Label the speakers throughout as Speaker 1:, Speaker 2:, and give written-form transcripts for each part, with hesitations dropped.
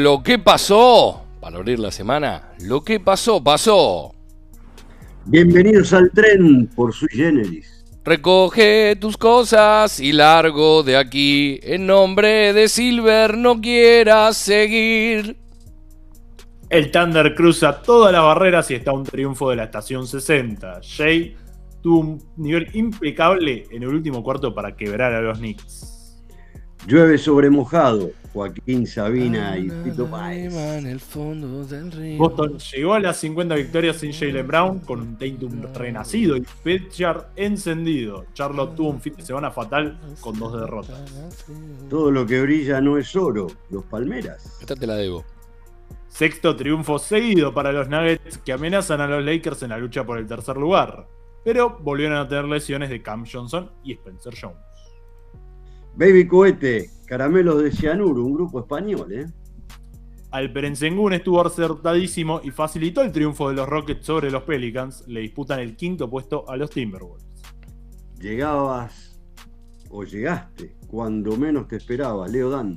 Speaker 1: lo que pasó, para abrir la semana, lo que pasó, pasó.
Speaker 2: Bienvenidos al tren por Sui Generis.
Speaker 1: Recoge tus cosas y largo de aquí. En nombre de Silver no quieras seguir.
Speaker 3: El Thunder cruza todas las barreras y está a un triunfo de la estación 60. Jay tuvo un nivel impecable en el último cuarto para quebrar a los Knicks.
Speaker 2: Llueve sobre mojado, Joaquín Sabina y Fito Páez.
Speaker 3: Boston llegó a las 50 victorias sin Jaylen Brown, con un Tatum renacido y Pritchard encendido. Charlotte tuvo un fin de semana fatal con 2 derrotas.
Speaker 2: Todo lo que brilla no es oro, los Palmeras.
Speaker 1: Esta te la debo.
Speaker 3: Sexto triunfo seguido para los Nuggets, que amenazan a los Lakers en la lucha por el tercer lugar. Pero volvieron a tener lesiones de Cam Johnson y Spencer Jones.
Speaker 2: Baby Cohete, Caramelos de Cianuro, un grupo español,
Speaker 3: Alperen Sengun estuvo acertadísimo y facilitó el triunfo de los Rockets sobre los Pelicans. Le disputan el quinto puesto a los Timberwolves.
Speaker 2: Llegabas o llegaste cuando menos te esperaba, Leo Dan.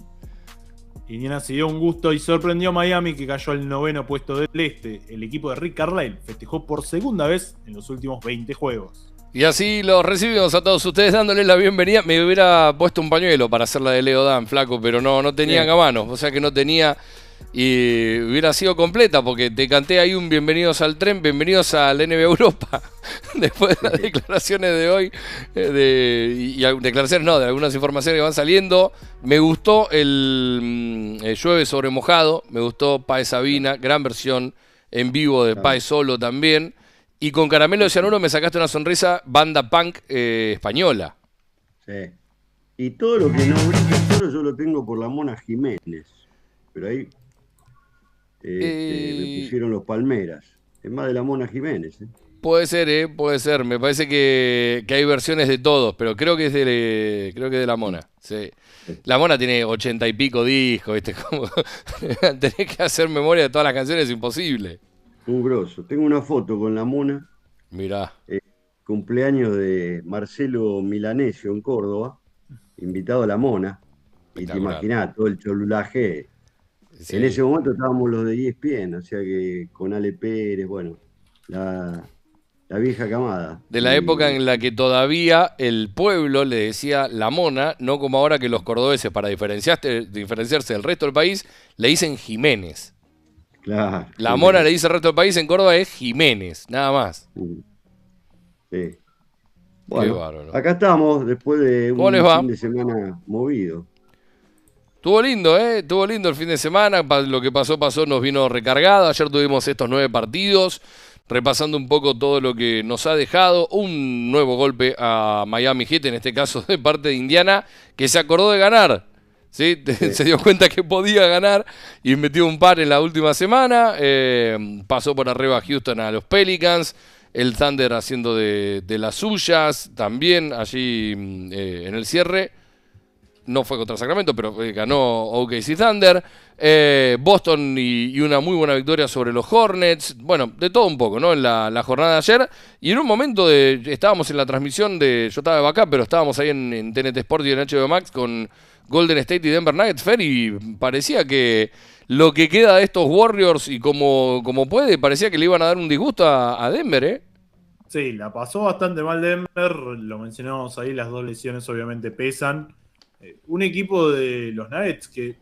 Speaker 3: Indiana se dio un gusto y sorprendió a Miami, que cayó al 9º puesto del este. El equipo de Rick Carlisle festejó por segunda vez en los últimos 20 juegos.
Speaker 1: Y así los recibimos a todos ustedes dándoles la bienvenida. Me hubiera puesto un pañuelo para hacer la de Leo Dan, flaco, pero no tenía a mano. O sea que no tenía y hubiera sido completa porque te canté ahí un bienvenidos al tren, bienvenidos al NBA Europa. Después de las declaraciones de hoy, y declaraciones no, de algunas informaciones que van saliendo. Me gustó el llueve sobre mojado, me gustó Páez Sabina, gran versión en vivo de Páez solo también. Y con Caramelo de Cianuro me sacaste una sonrisa, banda punk española.
Speaker 2: Sí. Y todo lo que no brilla solo yo lo tengo por la Mona Jiménez. Pero ahí me pusieron los Palmeras. Es más de la Mona Jiménez.
Speaker 1: Puede ser, puede ser. Me parece que hay versiones de todos, pero creo que es de la Mona. Sí. La Mona tiene 80 y pico discos, ¿viste? Como tenés que hacer memoria de todas las canciones, es imposible.
Speaker 2: Un grosso. Tengo una foto con la Mona.
Speaker 1: Mirá.
Speaker 2: Cumpleaños de Marcelo Milanesio en Córdoba. Invitado a la Mona. Y te imaginás todo el cholulaje. Sí. En ese momento estábamos los de ESPN, o sea que con Ale Pérez, bueno, la vieja camada.
Speaker 1: De la época en la que todavía el pueblo le decía la Mona, no como ahora que los cordobeses, para diferenciarse del resto del país, le dicen Jiménez.
Speaker 2: Claro.
Speaker 1: La Mona le dice al resto del país, en Córdoba es Jiménez, nada más.
Speaker 2: Sí. Bueno, acá estamos después de un fin de semana movido.
Speaker 1: Estuvo lindo el fin de semana, lo que pasó, nos vino recargado. Ayer tuvimos estos 9 partidos, repasando un poco todo lo que nos ha dejado. Un nuevo golpe a Miami Heat, en este caso de parte de Indiana, que se acordó de ganar. ¿Sí? Se dio cuenta que podía ganar y metió un par en la última semana. Pasó por arriba a Houston a los Pelicans. El Thunder haciendo de las suyas también allí en el cierre. No fue contra Sacramento, pero ganó OKC Thunder. Boston y una muy buena victoria sobre los Hornets. Bueno, de todo un poco, ¿no? En la jornada de ayer. Y en un momento estábamos en la transmisión yo estaba de backup, pero estábamos ahí en TNT Sport y en HBO Max con Golden State y Denver Nuggets, Fer, y parecía que lo que queda de estos Warriors y como puede, parecía que le iban a dar un disgusto a Denver, ¿eh?
Speaker 3: Sí, la pasó bastante mal Denver, lo mencionamos ahí, las 2 lesiones obviamente pesan. Un equipo de los Nuggets que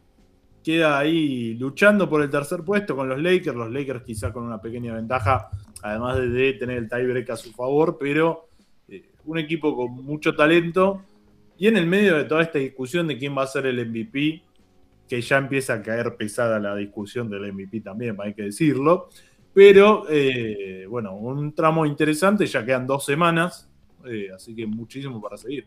Speaker 3: queda ahí luchando por el tercer puesto con los Lakers quizá con una pequeña ventaja, además de tener el tiebreak a su favor, pero un equipo con mucho talento. Y en el medio de toda esta discusión de quién va a ser el MVP, que ya empieza a caer pesada la discusión del MVP también, hay que decirlo. Pero, bueno, un tramo interesante, ya quedan 2 semanas, así que muchísimo para seguir.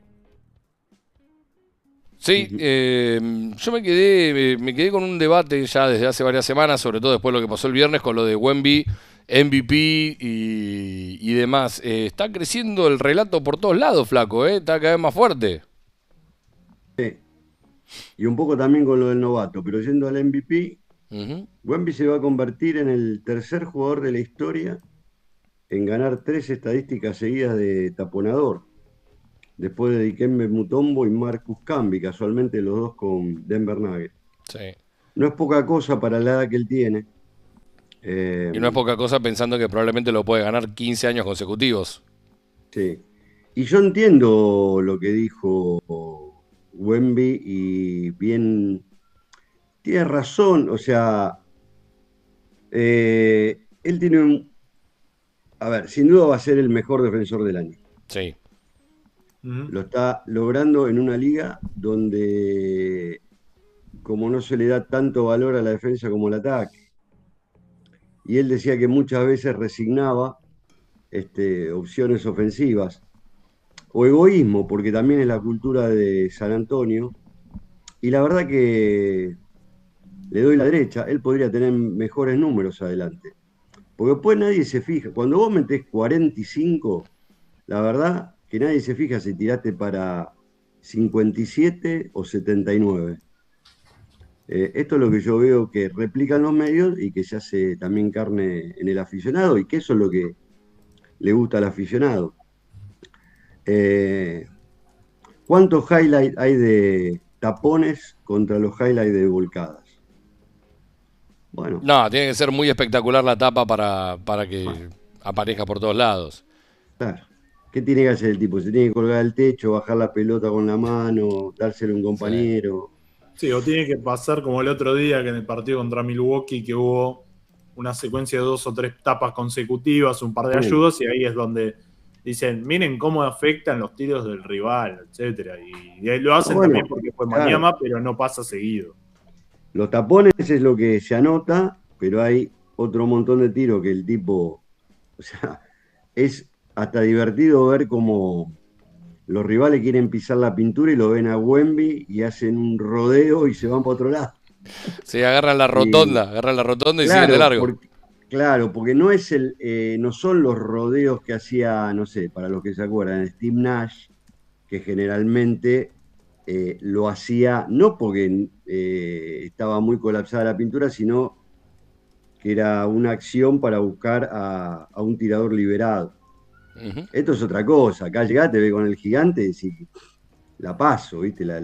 Speaker 1: Sí, yo me quedé con un debate ya desde hace varias semanas, sobre todo después de lo que pasó el viernes con lo de Wemby, MVP y demás. Está creciendo el relato por todos lados, flaco, está cada vez más fuerte.
Speaker 2: Sí. Y un poco también con lo del novato, pero yendo al MVP, Wemby se va a convertir en el tercer jugador de la historia en ganar 3 estadísticas seguidas de taponador, después de Dikembe Mutombo y Marcus Camby, casualmente los dos con Denver Nuggets.
Speaker 1: Sí.
Speaker 2: no es poca cosa para la edad que él tiene.
Speaker 1: Y no es poca cosa pensando que probablemente lo puede ganar 15 años consecutivos.
Speaker 2: Sí. Y yo entiendo lo que dijo Wemby y bien, tiene razón, o sea, él tiene a ver, sin duda va a ser el mejor defensor del año.
Speaker 1: Sí.
Speaker 2: Lo está logrando en una liga donde, como no se le da tanto valor a la defensa como al ataque, y él decía que muchas veces resignaba opciones ofensivas o egoísmo, porque también es la cultura de San Antonio, y la verdad que le doy la derecha, él podría tener mejores números adelante. Porque después nadie se fija. Cuando vos metés 45, la verdad que nadie se fija si tiraste para 57 o 79. Esto es lo que yo veo que replican los medios y que se hace también carne en el aficionado y que eso es lo que le gusta al aficionado. Eh, ¿Cuántos highlights hay de tapones contra los highlights de volcadas? Bueno,
Speaker 1: No, tiene que ser muy espectacular la tapa para que aparezca por todos lados.
Speaker 2: claro. ¿Qué tiene que hacer el tipo? Se tiene que colgar al techo, bajar la pelota con la mano, dársela a un
Speaker 1: Sí.
Speaker 2: compañero.
Speaker 3: Sí, o tiene que pasar como el otro día que en el partido contra Milwaukee que hubo una secuencia de 2 o 3 tapas consecutivas, un par de ayudas, y ahí es donde dicen, miren cómo afectan los tiros del rival, etcétera. Y ahí lo hacen
Speaker 2: Bueno,
Speaker 3: también porque fue
Speaker 2: claro.
Speaker 3: Maniama, pero no pasa seguido.
Speaker 2: Los tapones es lo que se anota, pero hay otro montón de tiros que el tipo, o sea, es hasta divertido ver cómo los rivales quieren pisar la pintura y lo ven a Wemby y hacen un rodeo y se van para otro lado.
Speaker 1: Sí, agarran la
Speaker 2: Y
Speaker 1: rotonda y siguen de
Speaker 2: claro,
Speaker 1: largo.
Speaker 2: porque no es no son los rodeos que hacía, no sé, para los que se acuerdan, Steve Nash, que generalmente lo hacía no porque estaba muy colapsada la pintura, sino que era una acción para buscar a un tirador liberado. Esto es otra cosa. Acá llegás, te ve con el gigante y decís, la paso, ¿viste? La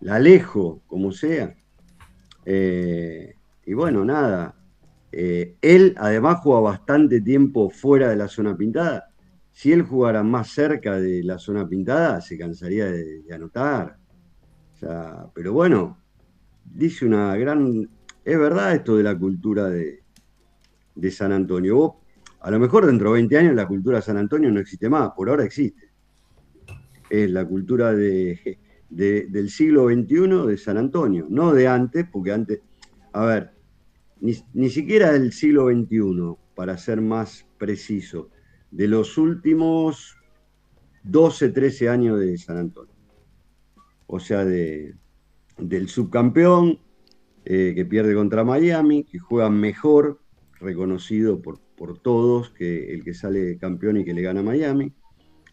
Speaker 2: alejo, como sea. Y bueno, nada. Él además juega bastante tiempo fuera de la zona pintada. Si él jugara más cerca de la zona pintada, se cansaría de anotar. O sea, pero bueno, dice una gran. Es verdad esto de la cultura de San Antonio. Vos, a lo mejor dentro de 20 años la cultura de San Antonio no existe más, por ahora existe. Es la cultura del siglo XXI de San Antonio, no de antes, porque antes, a ver, ni siquiera del siglo XXI, para ser más preciso, de los últimos 12, 13 años de San Antonio. O sea, del subcampeón que pierde contra Miami, que juega mejor, reconocido por todos, que el que sale campeón y que le gana a Miami,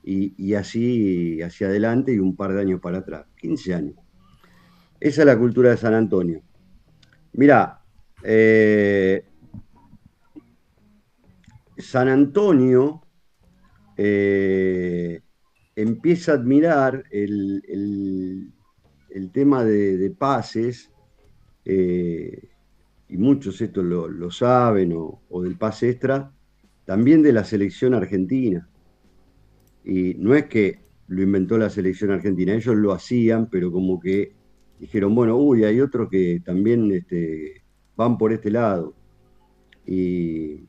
Speaker 2: y así hacia adelante y un par de años para atrás, 15 años. Esa es la cultura de San Antonio. Mirá, San Antonio empieza a admirar el tema de pases, y muchos esto lo saben, o del pase extra, también de la selección argentina. Y no es que lo inventó la selección argentina, ellos lo hacían, pero como que dijeron, bueno, uy, hay otros que también van por este lado. Y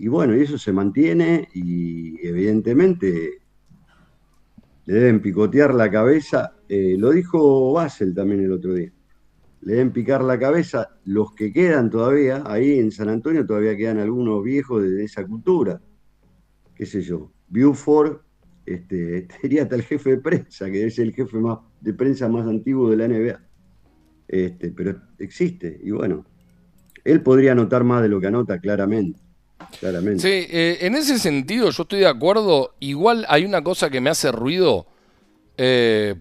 Speaker 2: bueno, y eso se mantiene y evidentemente le deben picotear la cabeza. Lo dijo Basel también el otro día. Le deben picar la cabeza los que quedan todavía, ahí en San Antonio todavía quedan algunos viejos de esa cultura. Qué sé yo, Buford, sería hasta el jefe de prensa, que es el jefe de prensa más antiguo de la NBA. Pero existe, y bueno, él podría anotar más de lo que anota, claramente.
Speaker 1: Sí, en ese sentido yo estoy de acuerdo. Igual hay una cosa que me hace ruido,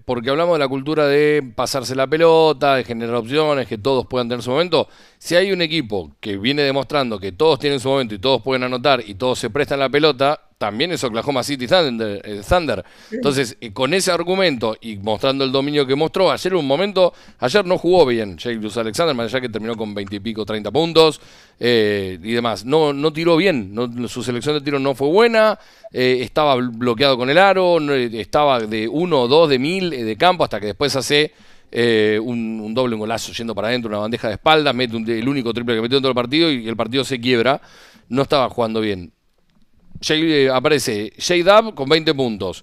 Speaker 1: porque hablamos de la cultura de pasarse la pelota, de generar opciones, que todos puedan tener su momento. Si hay un equipo que viene demostrando que todos tienen su momento y todos pueden anotar y todos se prestan la pelota, también es Oklahoma City Thunder. Entonces, con ese argumento y mostrando el dominio que mostró, ayer ayer no jugó bien Jalus Alexander, más allá que terminó con 20 y pico, 30 puntos y demás. No tiró bien, su selección de tiro no fue buena, estaba bloqueado con el aro, estaba de 1 o 2 de 1000 de campo hasta que después hace un doble, un golazo yendo para adentro, una bandeja de espaldas, mete el único triple que metió en todo el partido y el partido se quiebra. No estaba jugando bien. Aparece J-Dub con 20 puntos.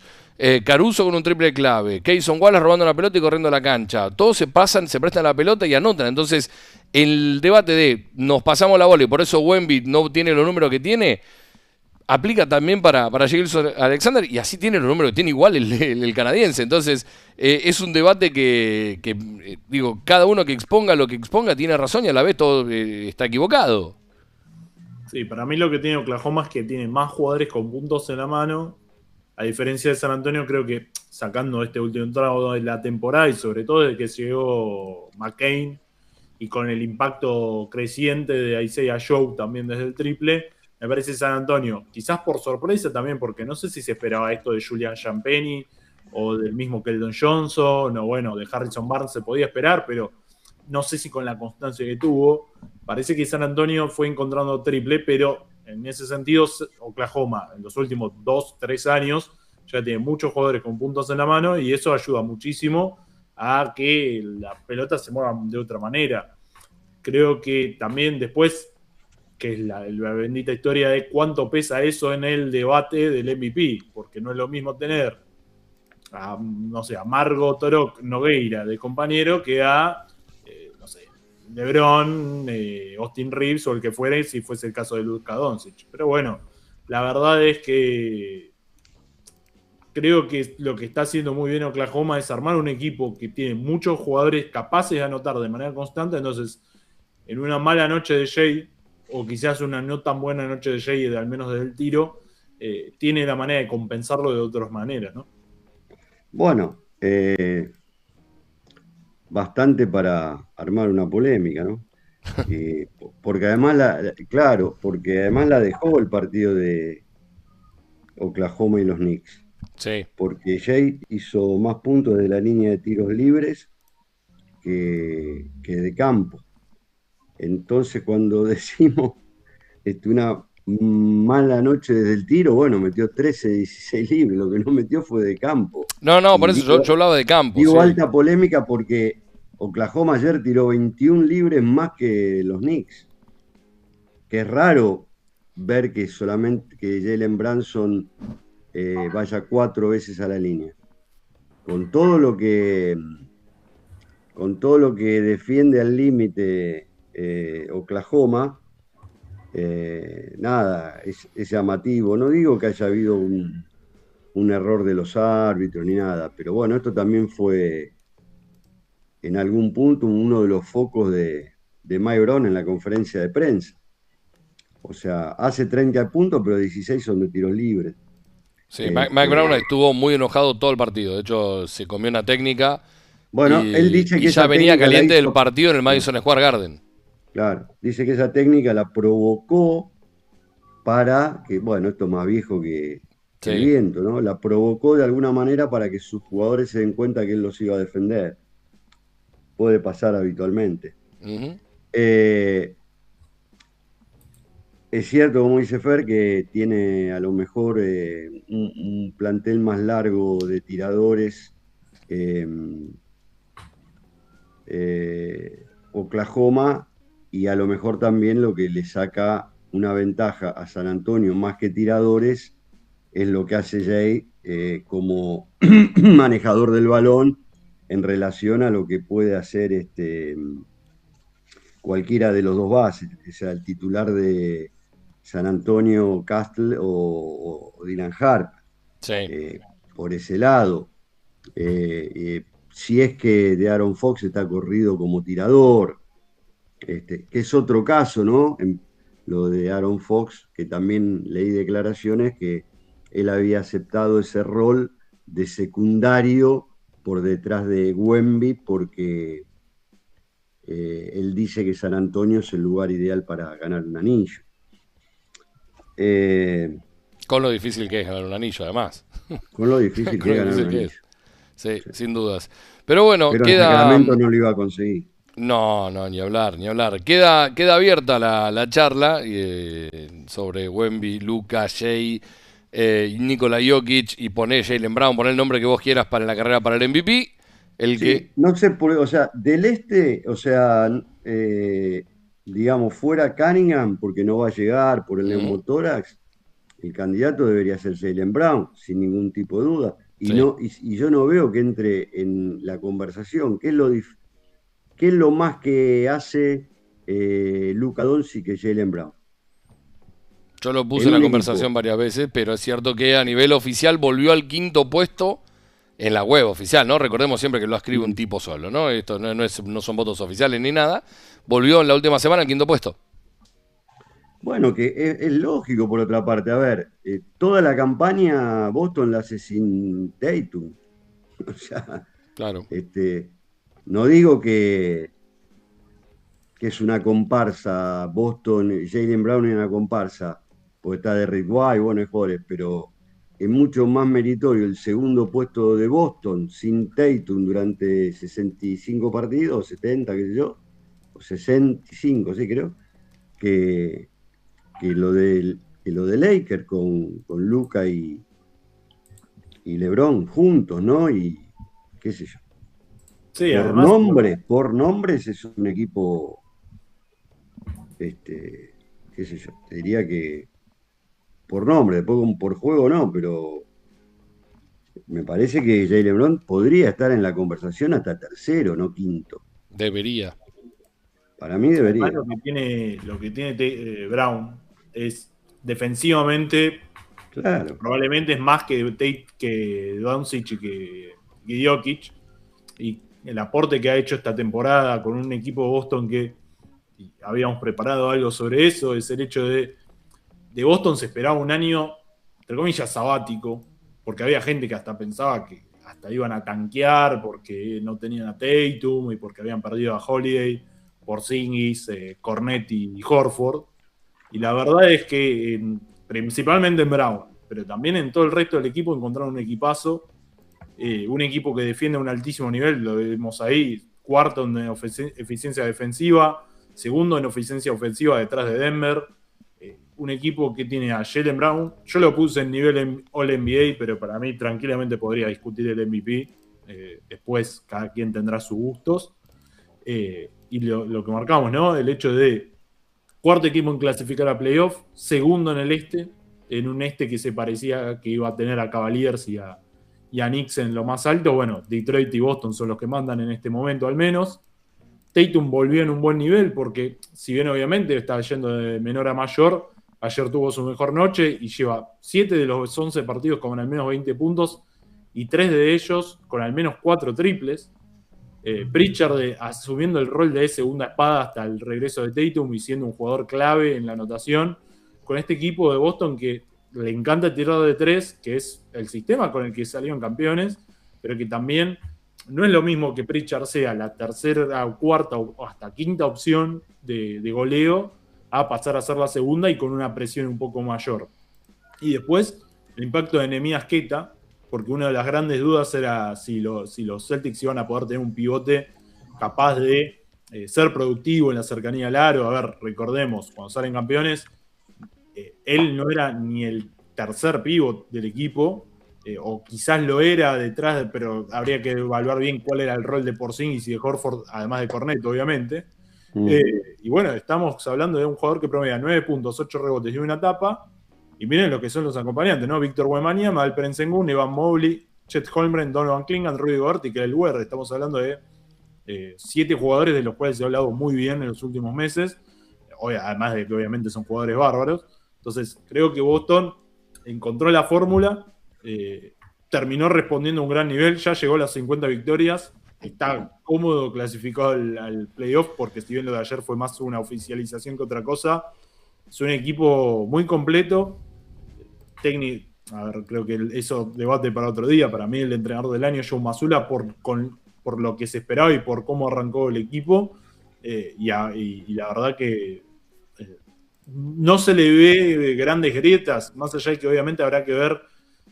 Speaker 1: Caruso con un triple clave. Keyson Wallace robando la pelota y corriendo a la cancha. Todos se prestan la pelota y anotan. Entonces, el debate de nos pasamos la bola y por eso Wemby no tiene los números que tiene, aplica también para Giles Alexander y así tiene los números que tiene igual el canadiense. Entonces, es un debate que digo, cada uno que exponga lo que exponga tiene razón y a la vez todo está equivocado.
Speaker 3: Sí, para mí lo que tiene Oklahoma es que tiene más jugadores con puntos en la mano. A diferencia de San Antonio, creo que sacando este último trago de la temporada y sobre todo desde que llegó McCain y con el impacto creciente de Isaiah Joe también desde el triple, me parece San Antonio, quizás por sorpresa también, porque no sé si se esperaba esto de Julian Champagny o del mismo Keldon Johnson o bueno, de Harrison Barnes se podía esperar, pero no sé si con la constancia que tuvo. Parece que San Antonio fue encontrando triple, pero en ese sentido Oklahoma en los últimos 2-3 años ya tiene muchos jugadores con puntos en la mano y eso ayuda muchísimo a que la pelota se mueva de otra manera. Creo que también después, que es la bendita historia de cuánto pesa eso en el debate del MVP, porque no es lo mismo tener a, no sé, a Margo Torok Nogueira de compañero que a LeBron, Austin Reeves o el que fuera, si fuese el caso de Luka Doncic. Pero bueno, la verdad es que creo que lo que está haciendo muy bien Oklahoma es armar un equipo que tiene muchos jugadores capaces de anotar de manera constante. Entonces, en una mala noche de Jay, o quizás una no tan buena noche de Jay, al menos desde el tiro, tiene la manera de compensarlo de otras maneras, ¿no?
Speaker 2: Bueno, bastante para armar una polémica, ¿no? Porque además porque además la dejó el partido de Oklahoma y los Knicks.
Speaker 1: Sí.
Speaker 2: Porque Jay hizo más puntos de la línea de tiros libres que de campo. Entonces, cuando decimos una mala noche desde el tiro, bueno, metió 13, 16 libres, lo que no metió fue de campo.
Speaker 1: No,
Speaker 2: Y
Speaker 1: por eso yo hablaba de campo.
Speaker 2: Digo
Speaker 1: sí.
Speaker 2: alta polémica porque Oklahoma ayer tiró 21 libres más que los Knicks. Que es raro ver que solamente que Jalen Brunson vaya 4 veces a la línea. Con todo lo que defiende al límite Oklahoma, nada, es llamativo. No digo que haya habido un error de los árbitros ni nada, pero bueno, esto también fue en algún punto uno de los focos de Mike Brown en la conferencia de prensa. O sea, hace 30 puntos, pero 16 son de tiros libres.
Speaker 1: Sí, Mike Brown estuvo muy enojado todo el partido. De hecho, se comió una técnica.
Speaker 2: Bueno, él dice que
Speaker 1: ya venía caliente del
Speaker 2: hizo
Speaker 1: partido en el Madison Square Garden.
Speaker 2: Claro, dice que esa técnica la provocó para que, bueno, esto es más viejo que el viento, ¿no? La provocó de alguna manera para que sus jugadores se den cuenta que él los iba a defender. Puede pasar habitualmente. Es cierto, como dice Fer, que tiene a lo mejor un plantel más largo de tiradores Oklahoma, y a lo mejor también lo que le saca una ventaja a San Antonio más que tiradores es lo que hace Jay como manejador del balón en relación a lo que puede hacer cualquiera de los dos bases, o sea, el titular de San Antonio, Castle o Dylan Harp. Por ese lado. Si es que de Aaron Fox está corrido como tirador, que es otro caso, ¿no? Lo de Aaron Fox, que también leí declaraciones que él había aceptado ese rol de secundario por detrás de Wemby porque él dice que San Antonio es el lugar ideal para ganar un anillo. Eh,
Speaker 1: Con lo difícil que es ganar un anillo, además.
Speaker 2: con lo difícil
Speaker 1: Con
Speaker 2: que es
Speaker 1: lo
Speaker 2: ganar un
Speaker 1: difícil que
Speaker 2: anillo.
Speaker 1: es. Sí,
Speaker 2: Sí.
Speaker 1: sin dudas. Pero bueno,
Speaker 2: Pero en
Speaker 1: queda...
Speaker 2: Sacramento no lo iba a conseguir.
Speaker 1: No, no, ni hablar, ni hablar. Queda abierta la charla sobre Wemby, Luka, Shea, Nikola Jokic y poné Jaylen Brown, poné el nombre que vos quieras para la carrera para el MVP. El que...
Speaker 2: Sí, no sé, o sea, del este, o sea, digamos, fuera Cunningham, porque no va a llegar por el
Speaker 1: Ujú,
Speaker 2: neumotórax, el candidato debería ser Jaylen Brown, sin ningún tipo de duda. Y,
Speaker 1: sí.
Speaker 2: no, y yo no veo que entre en la conversación. ¿Qué es lo más que hace Luka Doncic que Jaylen Brown?
Speaker 1: Yo lo puse
Speaker 2: En
Speaker 1: en la
Speaker 2: un
Speaker 1: conversación
Speaker 2: equipo.
Speaker 1: varias veces, pero es cierto que a nivel oficial volvió al quinto puesto en la web oficial, ¿no? Recordemos siempre que lo escribe un
Speaker 2: Mm.
Speaker 1: tipo solo, ¿no? Esto no son votos oficiales ni nada. Volvió en la última semana al quinto puesto.
Speaker 2: Bueno, que es lógico por otra parte. A ver, toda la campaña Boston la hace sin Tatum. O sea,
Speaker 1: Claro.
Speaker 2: este, no digo que es una comparsa, Boston, Jaylen Brown es una comparsa, porque está de Rick White, bueno, es jugadores, pero es mucho más meritorio el segundo puesto de Boston sin Tatum durante 65 partidos, 70, qué sé yo, o 65, sí creo, que, que lo de Lakers con Luka y LeBron juntos, ¿no? Y qué sé yo.
Speaker 3: Sí, además,
Speaker 2: Por nombres es un equipo, qué sé yo, te diría que por nombre, después por juego no, pero me parece que Jaylen Brown podría estar en la conversación hasta tercero, no quinto.
Speaker 1: Debería.
Speaker 2: Para mí
Speaker 3: además
Speaker 2: debería.
Speaker 3: lo que tiene Brown es defensivamente,
Speaker 2: Claro.
Speaker 3: probablemente es más que Tate, que Doncic que Jokic. Y el aporte que ha hecho esta temporada con un equipo de Boston que y habíamos preparado algo sobre eso, es el hecho de Boston se esperaba un año, entre comillas, sabático, porque había gente que hasta pensaba que hasta iban a tanquear porque no tenían a Tatum y porque habían perdido a Holiday, Porzingis, Cornet y Horford. Y la verdad es que principalmente en Brown, pero también en todo el resto del equipo encontraron un equipazo, un equipo que defiende a un altísimo nivel, lo vemos ahí, cuarto en eficiencia defensiva, segundo en eficiencia ofensiva detrás de Denver. Un equipo que tiene a Jaylen Brown, yo lo puse en nivel All-NBA, pero para mí tranquilamente podría discutir el MVP. Después cada quien tendrá sus gustos. Y lo que marcamos, ¿no? El hecho de cuarto equipo en clasificar a playoff, segundo en el este, en un este que se parecía que iba a tener a Cavaliers y a Knicks en lo más alto. Bueno, Detroit y Boston son los que mandan en este momento al menos. Tatum volvió en un buen nivel porque, si bien obviamente está yendo de menor a mayor, ayer tuvo su mejor noche y lleva 7 de los 11 partidos con al menos 20 puntos y 3 de ellos con al menos 4 triples. Pritchard asumiendo el rol de segunda espada hasta el regreso de Tatum y siendo un jugador clave en la anotación con este equipo de Boston que le encanta tirar de 3, que es el sistema con el que salieron campeones, pero que también no es lo mismo que Pritchard sea la tercera o cuarta o hasta quinta opción de goleo a pasar a ser la segunda y con una presión un poco mayor. Y después el impacto de Nehemías Queta, porque una de las grandes dudas era si los Celtics iban a poder tener un pivote capaz de ser productivo en la cercanía al aro. A ver, recordemos, cuando salen campeones, él no era ni el tercer pivot del equipo, o quizás lo era detrás, pero habría que evaluar bien cuál era el rol de Porzingis y de Horford, además de Cornet, obviamente.
Speaker 2: Mm.
Speaker 3: Y bueno, estamos hablando de un jugador que promedia 9 puntos, 8 rebotes y una tapa. Y miren lo que son los acompañantes, ¿no? Víctor Wembanyama, Alperen Sengun, Evan Mobley, Chet Holmgren, Donovan Clingan, Rudy Gobert y Kelly Oubre. Estamos hablando de 7 jugadores de los cuales se ha hablado muy bien en los últimos meses. Además de que obviamente son jugadores bárbaros. Entonces, creo que Boston encontró la fórmula, terminó respondiendo a un gran nivel, ya llegó a las 50 victorias, está cómodo clasificado al playoff, porque si bien lo de ayer fue más una oficialización que otra cosa, es un equipo muy completo, técnico. A ver, creo que eso debate para otro día. Para mí el entrenador del año, Joe Mazzulla, por lo que se esperaba y por cómo arrancó el equipo. y la verdad que no se le ve grandes grietas, más allá de que obviamente habrá que ver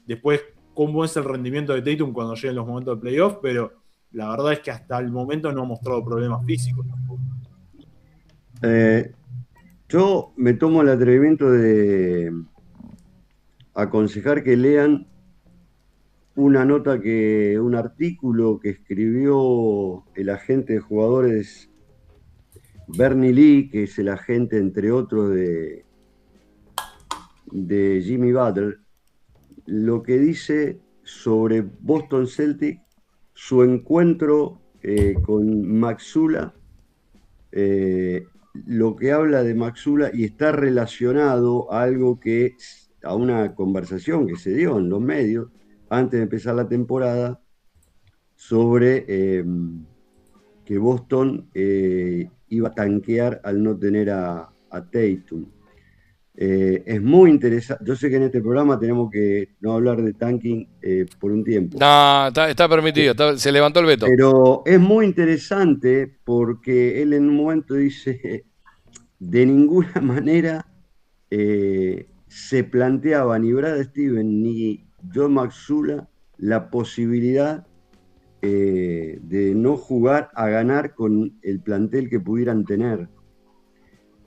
Speaker 3: después cómo es el rendimiento de Tatum cuando lleguen los momentos de playoff, pero la verdad es que hasta el momento no ha mostrado problemas físicos tampoco.
Speaker 2: Yo me tomo el atrevimiento de aconsejar que lean un artículo que escribió el agente de jugadores Bernie Lee, que es el agente, entre otros, de Jimmy Butler, lo que dice sobre Boston Celtics, su encuentro con Maxula, lo que habla de Maxula y está relacionado a a una conversación que se dio en los medios antes de empezar la temporada sobre que Boston iba a tanquear al no tener a Tatum. Es muy interesante. Yo sé que en este programa tenemos que no hablar de tanking por un tiempo.
Speaker 1: No, está permitido, se levantó el veto.
Speaker 2: Pero es muy interesante porque él en un momento dice, de ninguna manera se planteaba ni Brad Stevens ni Joe Mazzulla la posibilidad de no jugar a ganar con el plantel que pudieran tener.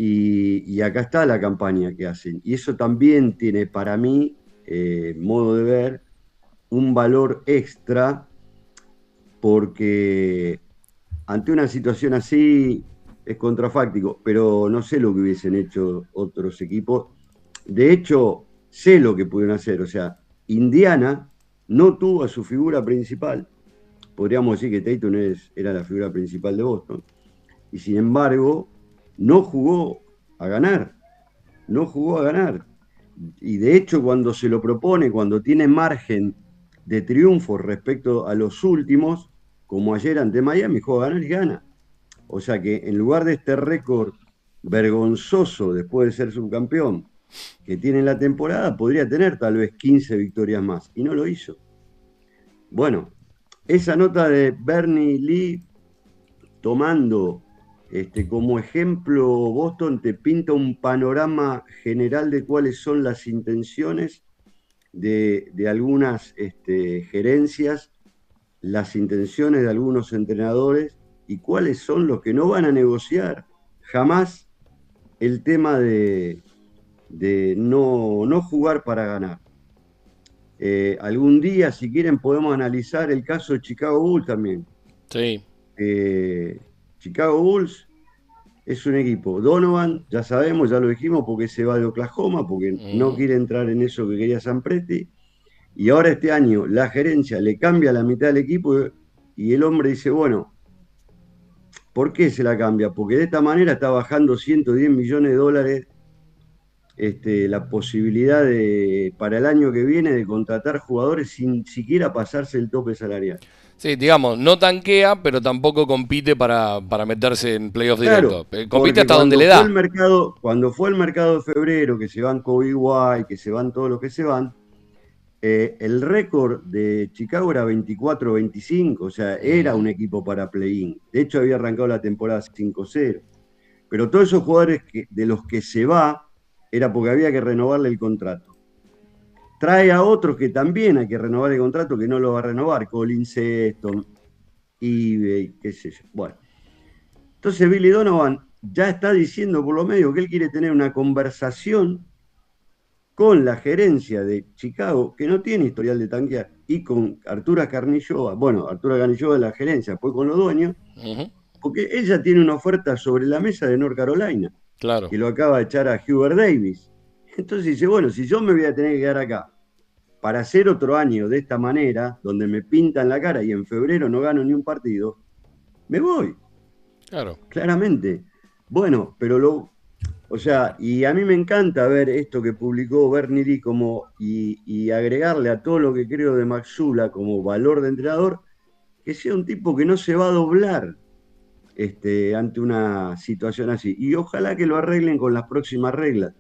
Speaker 2: Y acá está la campaña que hacen. Y eso también tiene para mí, modo de ver, un valor extra, porque ante una situación así es contrafáctico, pero no sé lo que hubiesen hecho otros equipos. De hecho, sé lo que pudieron hacer. O sea, Indiana no tuvo a su figura principal. Podríamos decir que Tatum era la figura principal de Boston. Y sin embargo, no jugó a ganar. No jugó a ganar. Y de hecho, cuando se lo propone, cuando tiene margen de triunfo respecto a los últimos, como ayer ante Miami, juega a ganar y gana. O sea que en lugar de este récord vergonzoso después de ser subcampeón que tiene en la temporada, podría tener tal vez 15 victorias más. Y no lo hizo. Bueno, esa nota de Bernie Lee tomando como ejemplo Boston te pinta un panorama general de cuáles son las intenciones de algunas gerencias, las intenciones de algunos entrenadores y cuáles son los que no van a negociar jamás el tema de no jugar para ganar. Algún día, si quieren, podemos analizar el caso de Chicago Bulls también.
Speaker 1: Sí.
Speaker 2: Chicago Bulls es un equipo. Donovan, ya sabemos, ya lo dijimos, porque se va de Oklahoma, porque no quiere entrar en eso que quería Sanpresti. Y ahora este año la gerencia le cambia la mitad del equipo y el hombre dice, bueno, ¿por qué se la cambia? Porque de esta manera está bajando 110 millones de dólares la posibilidad para el año que viene de contratar jugadores sin siquiera pasarse el tope salarial.
Speaker 1: Sí, digamos, no tanquea, pero tampoco compite para meterse en playoffs
Speaker 2: Claro,
Speaker 1: directos. Compite hasta donde le da.
Speaker 2: Cuando fue el mercado de febrero, que se van Kobe White, que se van todos los que se van, el récord de Chicago era 24-25, o sea, era un equipo para play-in. De hecho, había arrancado la temporada 5-0. Pero todos esos jugadores de los que se va, era porque había que renovarle el contrato. Trae a otros que también hay que renovar el contrato, que no lo va a renovar, Colin Sexton, eBay, qué sé yo. Bueno, entonces Billy Donovan ya está diciendo por lo medio que él quiere tener una conversación con la gerencia de Chicago, que no tiene historial de tanquear, y con Arturo Carnillova, bueno, Arturo Carnillova de la gerencia, después con los dueños, porque ella tiene una oferta sobre la mesa de North Carolina,
Speaker 1: claro,
Speaker 2: que lo acaba de echar a Hubert Davis. Entonces dice, bueno, si yo me voy a tener que quedar acá para hacer otro año de esta manera, donde me pintan la cara y en febrero no gano ni un partido, me voy.
Speaker 1: Claro.
Speaker 2: Claramente. Bueno, pero o sea, y a mí me encanta ver esto que publicó Bernie Lee y agregarle a todo lo que creo de Maxula como valor de entrenador, que sea un tipo que no se va a doblar ante una situación así. Y ojalá que lo arreglen con las próximas reglas,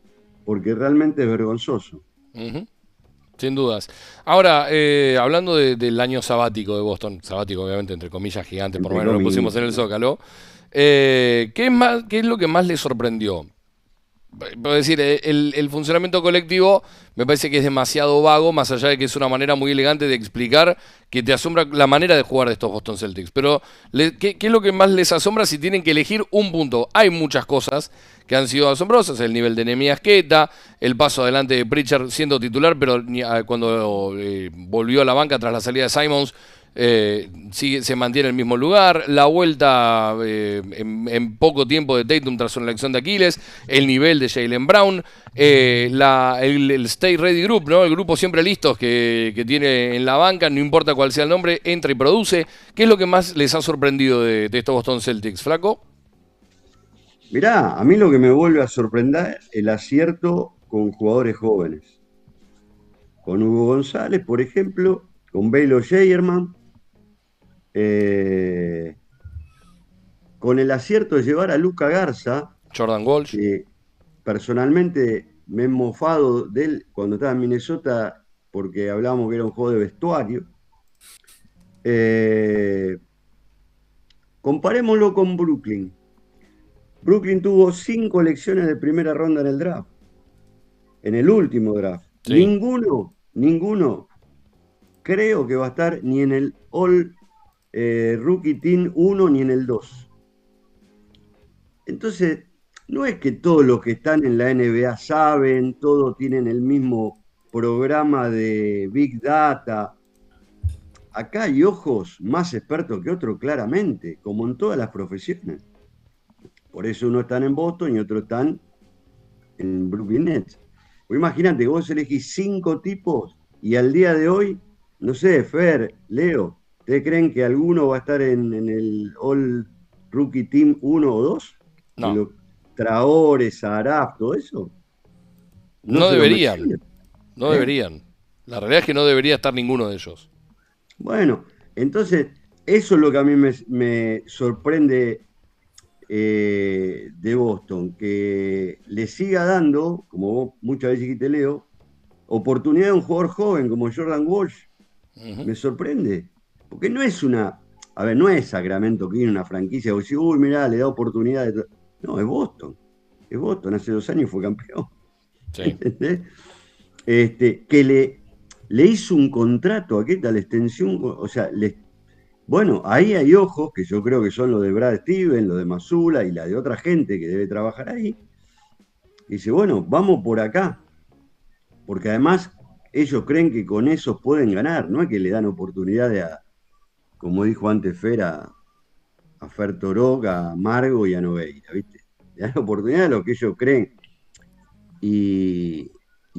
Speaker 2: porque realmente es vergonzoso.
Speaker 1: Sin dudas. Ahora, hablando del año sabático de Boston, sabático obviamente entre comillas gigante, por lo menos lo pusimos en el Zócalo, ¿Qué es lo que más le sorprendió? Puedo decir, el funcionamiento colectivo me parece que es demasiado vago, más allá de que es una manera muy elegante de explicar que te asombra la manera de jugar de estos Boston Celtics. Pero, ¿qué es lo que más les asombra si tienen que elegir un punto? Hay muchas cosas que han sido asombrosas, el nivel de Nehemías Queta, el paso adelante de Pritchard siendo titular, pero cuando volvió a la banca tras la salida de Simons, se mantiene en el mismo lugar, la vuelta en poco tiempo de Tatum tras una lección de Aquiles, el nivel de Jaylen Brown, el Stay Ready Group, ¿no? El grupo siempre listos que tiene en la banca, no importa cuál sea el nombre, entra y produce. ¿Qué es lo que más les ha sorprendido de estos Boston Celtics, Flaco?
Speaker 2: Mirá, a mí lo que me vuelve a sorprender es el acierto con jugadores jóvenes. Con Hugo González, por ejemplo, con Baylor Scheierman, eh, con el acierto de llevar a Luca Garza,
Speaker 1: Jordan Walsh.
Speaker 2: que personalmente me he mofado de él cuando estaba en Minnesota porque hablábamos que era un juego de vestuario. Eh, Comparémoslo con Brooklyn. Brooklyn tuvo 5 elecciones de primera ronda en el draft, en el último draft.
Speaker 1: Sí.
Speaker 2: Ninguno creo que va a estar ni en el All Rookie Team 1 ni en el 2. Entonces, no es que todos los que están en la NBA saben, todos tienen el mismo programa de Big Data. Acá hay ojos más expertos que otros, claramente, como en todas las profesiones. Por eso unos están en Boston y otros están en Brooklyn Nets. O imagínate que vos elegís 5 tipos y al día de hoy, no sé, Fer, Leo, ¿ustedes creen que alguno va a estar en el All Rookie Team 1 o 2?
Speaker 1: No.
Speaker 2: De los Traores, Araf, todo eso.
Speaker 1: No deberían. No
Speaker 2: ¿Eh?
Speaker 1: deberían. La realidad es que no debería estar ninguno de ellos.
Speaker 2: Bueno, entonces, eso es lo que a mí me sorprende de Boston, que le siga dando, como vos muchas veces dijiste, Leo, oportunidad a un jugador joven como Jordan Walsh. Me sorprende, porque no es a ver, no es Sacramento que viene una franquicia, vos decís, uy, mirá, le da oportunidad. No, es Boston, hace 2 años fue campeón.
Speaker 1: Sí.
Speaker 2: ¿Entendés? Que le hizo un contrato a Queta, la extensión, o sea, bueno, ahí hay ojos, que yo creo que son los de Brad Stevens, los de Mazula y la de otra gente que debe trabajar ahí. Y dice, bueno, vamos por acá. Porque además ellos creen que con eso pueden ganar, no es que le dan oportunidad como dijo antes Fer, a Fer Torok, a Margo y a Noveira, ¿viste? Le dan oportunidad a lo que ellos creen. Y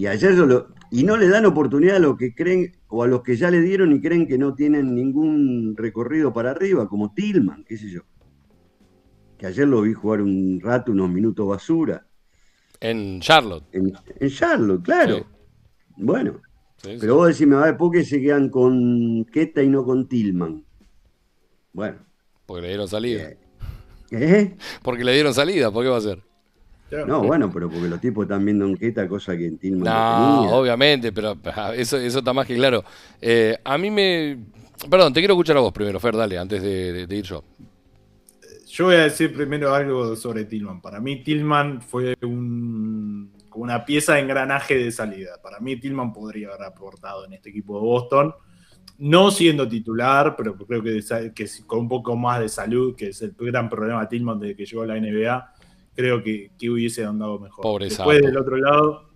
Speaker 2: ayer y no le dan oportunidad a los que creen o a los que ya le dieron y creen que no tienen ningún recorrido para arriba, como Tillman, qué sé yo. Que ayer lo vi jugar un rato, unos minutos basura.
Speaker 1: En Charlotte.
Speaker 2: En Charlotte, claro.
Speaker 1: Sí.
Speaker 2: Bueno,
Speaker 1: Sí,
Speaker 2: pero
Speaker 1: sí.
Speaker 2: vos decís, ¿por qué se quedan con Queta y no con Tillman? Bueno.
Speaker 1: Porque le dieron salida.
Speaker 2: ¿Eh?
Speaker 1: Porque le dieron salida, ¿por qué va a ser?
Speaker 2: No, bueno, pero porque los tipos están viendo en Queta, cosa que en Tillman no
Speaker 1: No,
Speaker 2: tenía.
Speaker 1: obviamente, pero eso está más que claro. A mí Perdón, te quiero escuchar a vos primero, Fer, dale, antes de ir yo.
Speaker 3: Yo voy a decir primero algo sobre Tillman. Para mí Tillman fue como una pieza de engranaje de salida. Para mí Tillman podría haber aportado en este equipo de Boston. No siendo titular, pero creo que con un poco más de salud, que es el gran problema de Tillman desde que llegó a la NBA, creo que hubiese andado mejor.
Speaker 1: Pobre
Speaker 3: Después,
Speaker 1: sapo.
Speaker 3: del otro lado,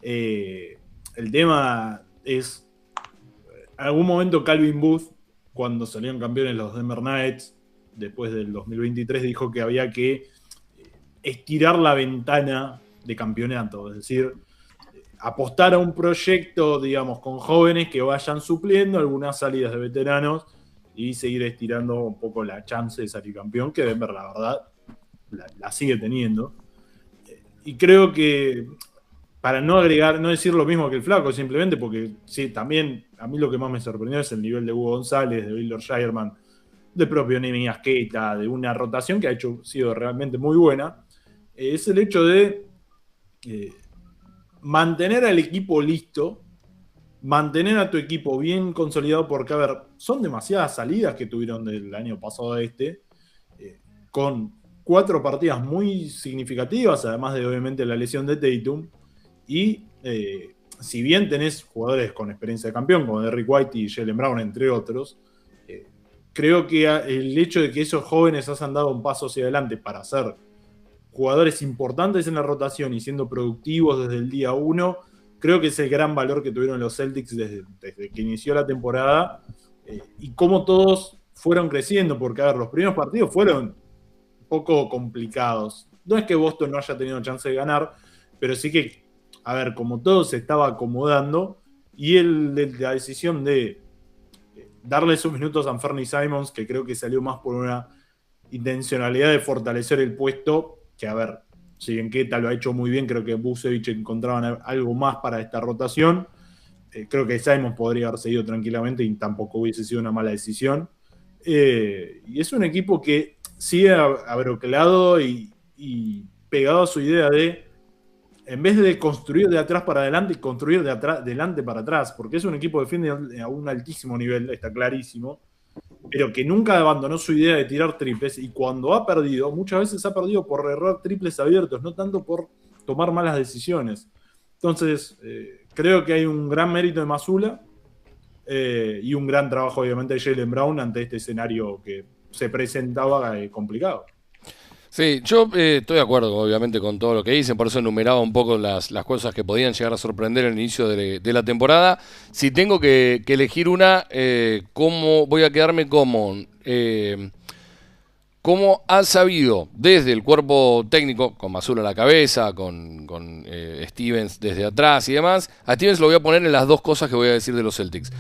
Speaker 3: el tema es, en algún momento Calvin Booth, cuando salieron campeones los Denver Nuggets, después del 2023, dijo que había que estirar la ventana de campeonato, es decir, apostar a un proyecto, digamos, con jóvenes que vayan supliendo algunas salidas de veteranos y seguir estirando un poco la chance de salir campeón, que Denver, la verdad, la sigue teniendo. Y creo que, para no agregar, no decir lo mismo que el Flaco, simplemente porque sí, también a mí lo que más me sorprendió es el nivel de Hugo González, de Baylor Scheierman, de propio Nehemías Queta, de una rotación que ha sido realmente muy buena, es el hecho de mantener al equipo listo, mantener a tu equipo bien consolidado, porque, a ver, son demasiadas salidas que tuvieron del año pasado a este, con 4 partidas muy significativas, además de obviamente la lesión de Tatum, y si bien tenés jugadores con experiencia de campeón, como Derrick White y Jaylen Brown, entre otros, creo que el hecho de que esos jóvenes hayan dado un paso hacia adelante para ser jugadores importantes en la rotación y siendo productivos desde el día 1, creo que es el gran valor que tuvieron los Celtics desde que inició la temporada, y cómo todos fueron creciendo, porque a ver, los primeros partidos fueron un poco complicados. No es que Boston no haya tenido chance de ganar, pero sí que, a ver, como todo se estaba acomodando, y la decisión de darle esos minutos a Anthony Simons, que creo que salió más por una intencionalidad de fortalecer el puesto, que a ver, si bien Queta lo ha hecho muy bien, creo que Vucevic encontraban algo más para esta rotación. Creo que Simons podría haber seguido tranquilamente y tampoco hubiese sido una mala decisión. Y es un equipo que sigue abroclado y pegado a su idea de, en vez de construir de atrás para adelante, construir de adelante para atrás, porque es un equipo que defiende a un altísimo nivel, está clarísimo, pero que nunca abandonó su idea de tirar triples, y cuando ha perdido, muchas veces ha perdido por errar triples abiertos, no tanto por tomar malas decisiones. Entonces, creo que hay un gran mérito de Mazzulla, y un gran trabajo obviamente de Jaylen Brown ante este escenario que se presentaba complicado.
Speaker 1: Sí, yo estoy de acuerdo obviamente con todo lo que dicen, por eso enumeraba un poco las cosas que podían llegar a sorprender al inicio de la temporada. Si tengo que elegir una, ¿cómo voy a quedarme cómo ha sabido desde el cuerpo técnico, con Mazzulla a la cabeza, con Stevens desde atrás y demás? A Stevens lo voy a poner en las dos cosas que voy a decir de los Celtics.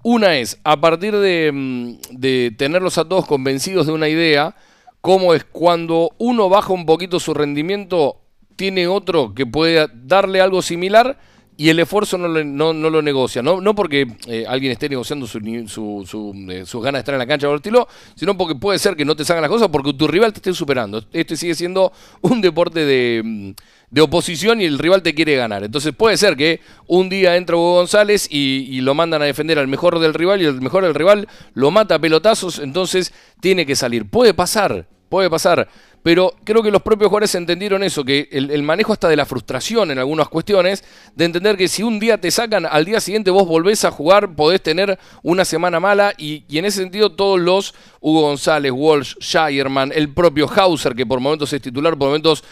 Speaker 1: Una es, a partir de tenerlos a todos convencidos de una idea, cómo es cuando uno baja un poquito su rendimiento, tiene otro que puede darle algo similar y el esfuerzo no lo negocia. No porque alguien esté negociando sus ganas de estar en la cancha o el estilo, sino porque puede ser que no te salgan las cosas porque tu rival te esté superando. Este sigue siendo un deporte de oposición y el rival te quiere ganar. Entonces puede ser que un día entra Hugo González y lo mandan a defender al mejor del rival y el mejor del rival lo mata a pelotazos, entonces tiene que salir. Puede pasar, pero creo que los propios jugadores entendieron eso, que el manejo hasta de la frustración en algunas cuestiones, de entender que si un día te sacan, al día siguiente vos volvés a jugar, podés tener una semana mala, y en ese sentido todos los Hugo González, Walsh, Shireman, el propio Hauser, que por momentos es titular, por momentos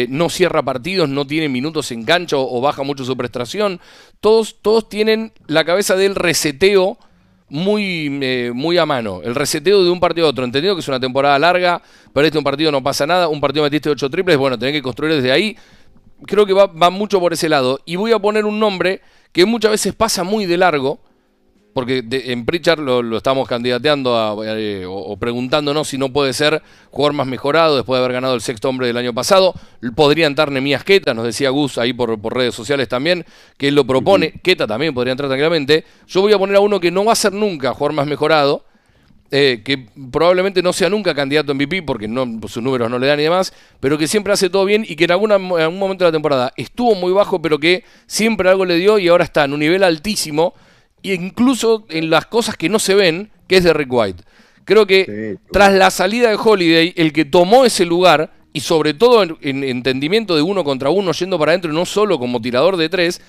Speaker 1: no cierra partidos, no tiene minutos en cancha o baja mucho su prestación, todos tienen la cabeza del reseteo muy a mano, el reseteo de un partido a otro, entendido que es una temporada larga, perdiste un partido, no pasa nada, un partido metiste 8 triples, bueno, tenés que construir desde ahí. Creo que va mucho por ese lado, y voy a poner un nombre que muchas veces pasa muy de largo, porque en Pritchard lo estamos candidateando o preguntándonos si no puede ser jugador más mejorado después de haber ganado el sexto hombre del año pasado. Podría entrar Nemías Queta, nos decía Gus ahí por redes sociales también, que él lo propone. Queta también podría entrar tranquilamente. Yo voy a poner a uno que no va a ser nunca jugador más mejorado, que probablemente no sea nunca candidato a MVP porque sus números no le dan y demás, pero que siempre hace todo bien y que en algún momento de la temporada estuvo muy bajo, pero que siempre algo le dio y ahora está en un nivel altísimo, e incluso en las cosas que no se ven, que es Derrick White. Creo que tras la salida de Holiday, el que tomó ese lugar, y sobre todo en entendimiento de uno contra uno, yendo para adentro y no solo como tirador de tres,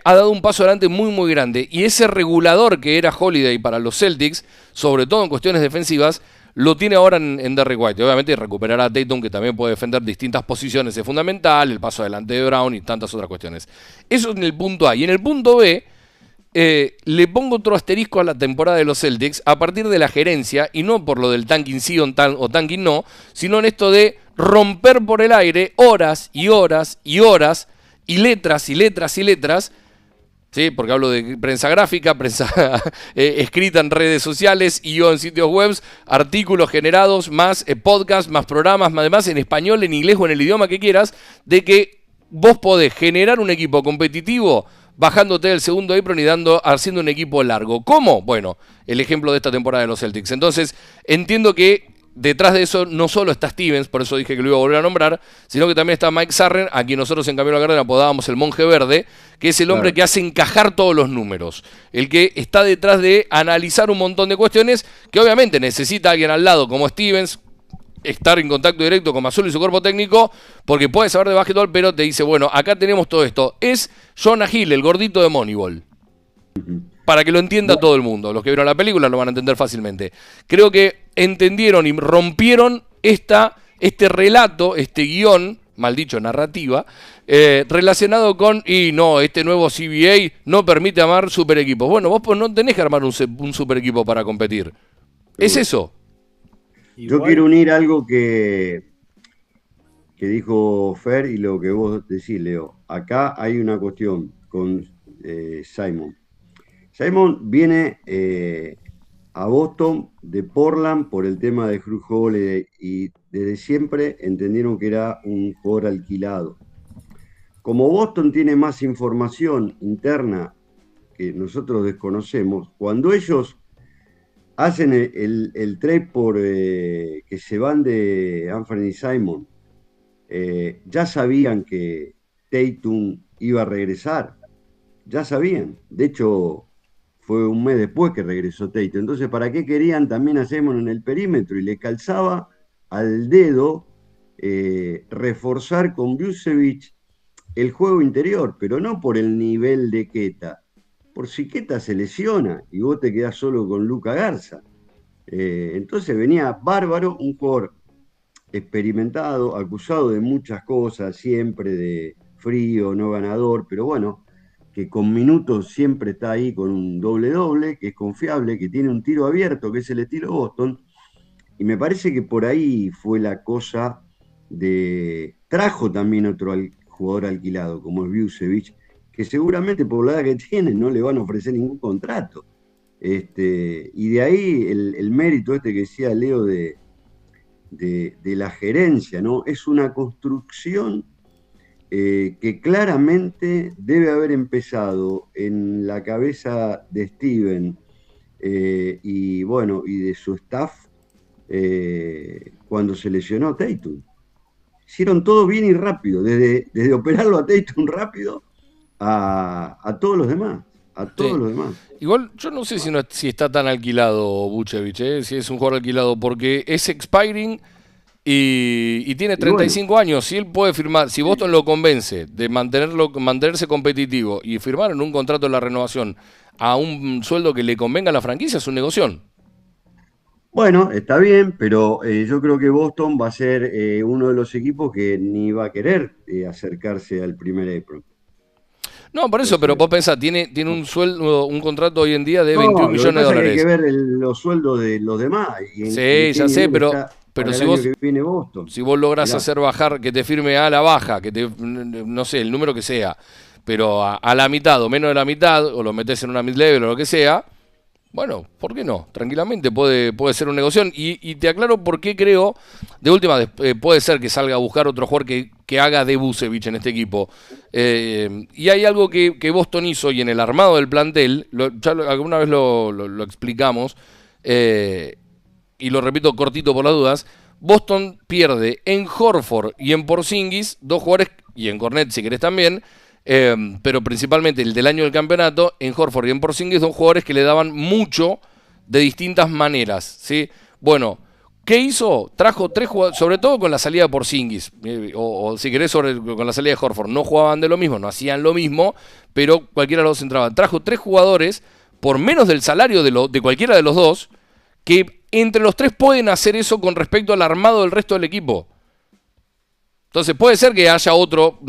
Speaker 1: ha dado un paso adelante muy muy grande. Y ese regulador que era Holiday para los Celtics, sobre todo en cuestiones defensivas, lo tiene ahora en Derrick White. Obviamente recuperará a Tatum, que también puede defender distintas posiciones, es fundamental, el paso adelante de Brown y tantas otras cuestiones. Eso en el punto A. Y en el punto B, le pongo otro asterisco a la temporada de los Celtics a partir de la gerencia, y no por lo del tanking sí o tanking no, sino en esto de romper por el aire horas y horas y horas y letras y letras y letras, ¿sí? Porque hablo de prensa gráfica, prensa escrita en redes sociales y yo en sitios web, artículos generados, más podcast, más programas, más demás en español, en inglés o en el idioma que quieras, de que vos podés generar un equipo competitivo bajándote del segundo apron y haciendo un equipo largo. ¿Cómo? Bueno, el ejemplo de esta temporada de los Celtics. Entonces, entiendo que detrás de eso no solo está Stevens, por eso dije que lo iba a volver a nombrar, sino que también está Mike Sarren, a quien nosotros en Camino a la Carrera apodábamos el monje verde, que es el hombre que hace encajar todos los números, el que está detrás de analizar un montón de cuestiones que obviamente necesita alguien al lado como Stevens, estar en contacto directo con Mazzulla y su cuerpo técnico, porque puede saber de básquetbol, pero te dice, bueno, acá tenemos todo esto. Es Jonah Hill, el gordito de Moneyball. Para que lo entienda todo el mundo. Los que vieron la película lo van a entender fácilmente. Creo que entendieron y rompieron este relato, este guión, mal dicho, narrativa, relacionado con, este nuevo CBA no permite armar super equipos. Bueno, vos no tenés que armar un super equipo para competir. Es eso.
Speaker 2: Yo quiero unir algo que dijo Fer y lo que vos decís, Leo. Acá hay una cuestión con Simon. Simon viene a Boston de Portland por el tema de Jrue Holiday y desde siempre entendieron que era un jugador alquilado. Como Boston tiene más información interna que nosotros desconocemos, cuando ellos hacen el trade por que se van de Anthony Simon, ya sabían que Tatum iba a regresar, ya sabían. De hecho, fue un mes después que regresó Tatum. Entonces, ¿para qué querían también a Simon en el perímetro? Y le calzaba al dedo reforzar con Vucevic el juego interior, pero no por el nivel de Queta. Por si Queta se lesiona y vos te quedás solo con Luka Garza. Entonces venía bárbaro, un jugador experimentado, acusado de muchas cosas, siempre de frío, no ganador, pero bueno, que con minutos siempre está ahí con un doble-doble, que es confiable, que tiene un tiro abierto, que es el estilo Boston, y me parece que por ahí fue la cosa de... Trajo también otro jugador alquilado, como es Vucevic, que seguramente por la edad que tiene no le van a ofrecer ningún contrato. Y de ahí el mérito que decía Leo de la gerencia, ¿no? Es una construcción que claramente debe haber empezado en la cabeza de Steven y de su staff cuando se lesionó Tatum. Hicieron todo bien y rápido, desde operarlo a Tatum rápido a todos los demás. A todos los demás.
Speaker 1: Igual, yo no sé si está tan alquilado Vucevic, si es un jugador alquilado, porque es expiring y tiene 35 años. Si él puede firmar, si Boston lo convence de mantenerse competitivo y firmar en un contrato de la renovación a un sueldo que le convenga a la franquicia, es un negocio.
Speaker 2: Bueno, está bien, pero yo creo que Boston va a ser uno de los equipos que ni va a querer acercarse al primer April.
Speaker 1: No, por eso, pero vos pensás, tiene un sueldo, un contrato hoy en día de 21 millones de dólares.
Speaker 2: Hay que ver los sueldos de los demás.
Speaker 1: Sí, ya sé, pero si vos lográs hacer bajar, que te firme a la baja, no sé, el número que sea, pero a la mitad o menos de la mitad, o lo metés en una mid-level o lo que sea, bueno, ¿por qué no? Tranquilamente puede ser un negocio. Y te aclaro por qué creo, de última, puede ser que salga a buscar otro jugador que haga de Vucevic en este equipo. Y hay algo que Boston hizo y en el armado del plantel, alguna vez lo explicamos, y lo repito cortito por las dudas, Boston pierde en Horford y en Porzingis, dos jugadores, y en Cornet si querés también, pero principalmente el del año del campeonato, en Horford y en Porzingis, son jugadores que le daban mucho de distintas maneras, ¿sí? Bueno, ¿qué hizo? Trajo 3 jugadores, sobre todo con la salida de Porzingis, o si querés con la salida de Horford, no jugaban de lo mismo, no hacían lo mismo, pero cualquiera de los dos entraba. Trajo 3 jugadores por menos del salario de cualquiera de los dos, que entre los 3 pueden hacer eso con respecto al armado del resto del equipo. Entonces puede ser que haya otro,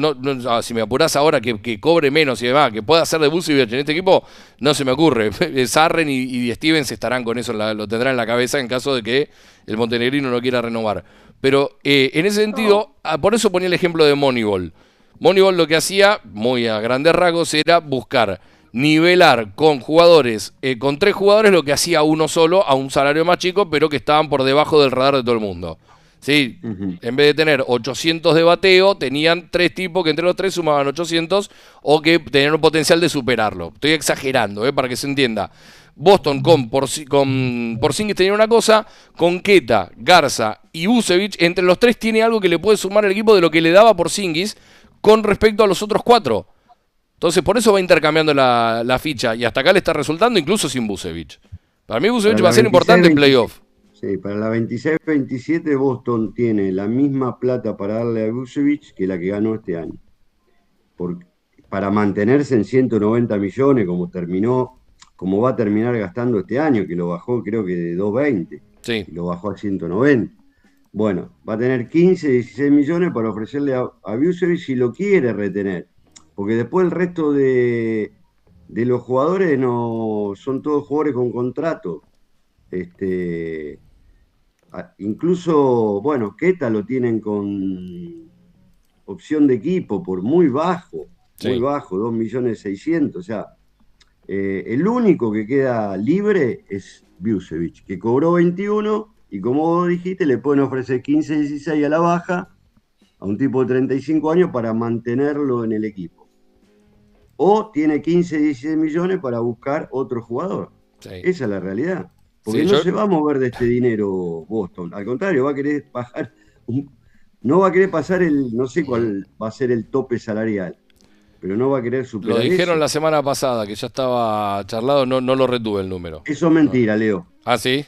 Speaker 1: si me apurás ahora, que cobre menos y demás, que pueda hacer de Vucevic en este equipo, no se me ocurre. Sarren y Stevens estarán con eso, lo tendrán en la cabeza en caso de que el montenegrino no quiera renovar. Pero en ese sentido, por eso ponía el ejemplo de Moneyball. Moneyball lo que hacía, muy a grandes rasgos, era buscar nivelar con jugadores, con 3 jugadores lo que hacía uno solo a un salario más chico, pero que estaban por debajo del radar de todo el mundo. Sí, en vez de tener 800 de bateo, tenían 3 tipos que entre los 3 sumaban 800 o que tenían un potencial de superarlo. Estoy exagerando, para que se entienda. Boston con Porzingis tenía una cosa, con Queta, Garza y Vucevic, entre los 3 tiene algo que le puede sumar al equipo de lo que le daba Porzingis con respecto a los otros 4. Entonces por eso va intercambiando la ficha y hasta acá le está resultando incluso sin Vucevic. Para mí Vucevic va a ser importante en playoff.
Speaker 2: Sí, para la 26-27 Boston tiene la misma plata para darle a Vucevic que la que ganó este año. Por- para mantenerse en 190 millones como terminó, como va a terminar gastando este año, que lo bajó creo que de 220
Speaker 1: Sí,
Speaker 2: y lo bajó a 190. Bueno, va a tener 15, 16 millones para ofrecerle a Vucevic si lo quiere retener. Porque después el resto de los jugadores no son todos jugadores con contrato. Este, incluso, bueno, Queta lo tienen con opción de equipo por muy
Speaker 1: sí.
Speaker 2: bajo, 2.600.000. O sea, el único que queda libre es Vucevic, que cobró 21 y como vos dijiste, le pueden ofrecer 15, 16 a la baja a un tipo de 35 años para mantenerlo en el equipo. O tiene 15, 16 millones para buscar otro jugador.
Speaker 1: Sí.
Speaker 2: Esa es la realidad. Porque
Speaker 1: Sí,
Speaker 2: no
Speaker 1: yo
Speaker 2: se va a mover de este dinero Boston. Al contrario, va a querer bajar, no va a querer pasar no sé cuál va a ser el tope salarial, pero no va a querer
Speaker 1: lo
Speaker 2: superar
Speaker 1: dijeron
Speaker 2: ese.
Speaker 1: la semana pasada que ya estaba charlado, no, no lo retuve el número.
Speaker 2: Eso es
Speaker 1: No.
Speaker 2: mentira, Leo.
Speaker 1: Ah, sí.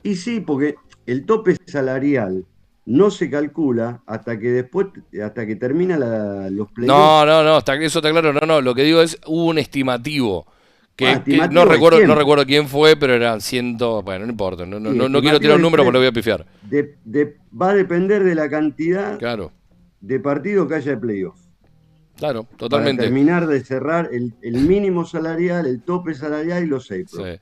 Speaker 2: Y sí, porque el tope salarial no se calcula hasta que después, hasta que termina los
Speaker 1: No,
Speaker 2: playoffs.
Speaker 1: no, no, eso está claro. No, no, lo que digo es, hubo un estimativo.
Speaker 2: Bueno,
Speaker 1: Que no
Speaker 2: estimativo de
Speaker 1: recuerdo, no
Speaker 2: siempre.
Speaker 1: recuerdo quién fue, pero eran ciento. Bueno, no importa. No, no,
Speaker 2: Sí,
Speaker 1: no quiero tirar
Speaker 2: estimativo
Speaker 1: un
Speaker 2: de
Speaker 1: número porque lo
Speaker 2: siempre
Speaker 1: voy a pifiar.
Speaker 2: va a depender de la cantidad
Speaker 1: Claro,
Speaker 2: de partidos que haya de playoffs.
Speaker 1: claro,
Speaker 2: Para
Speaker 1: totalmente.
Speaker 2: terminar de cerrar el mínimo salarial, el tope salarial y los
Speaker 1: Sí.
Speaker 2: safeties.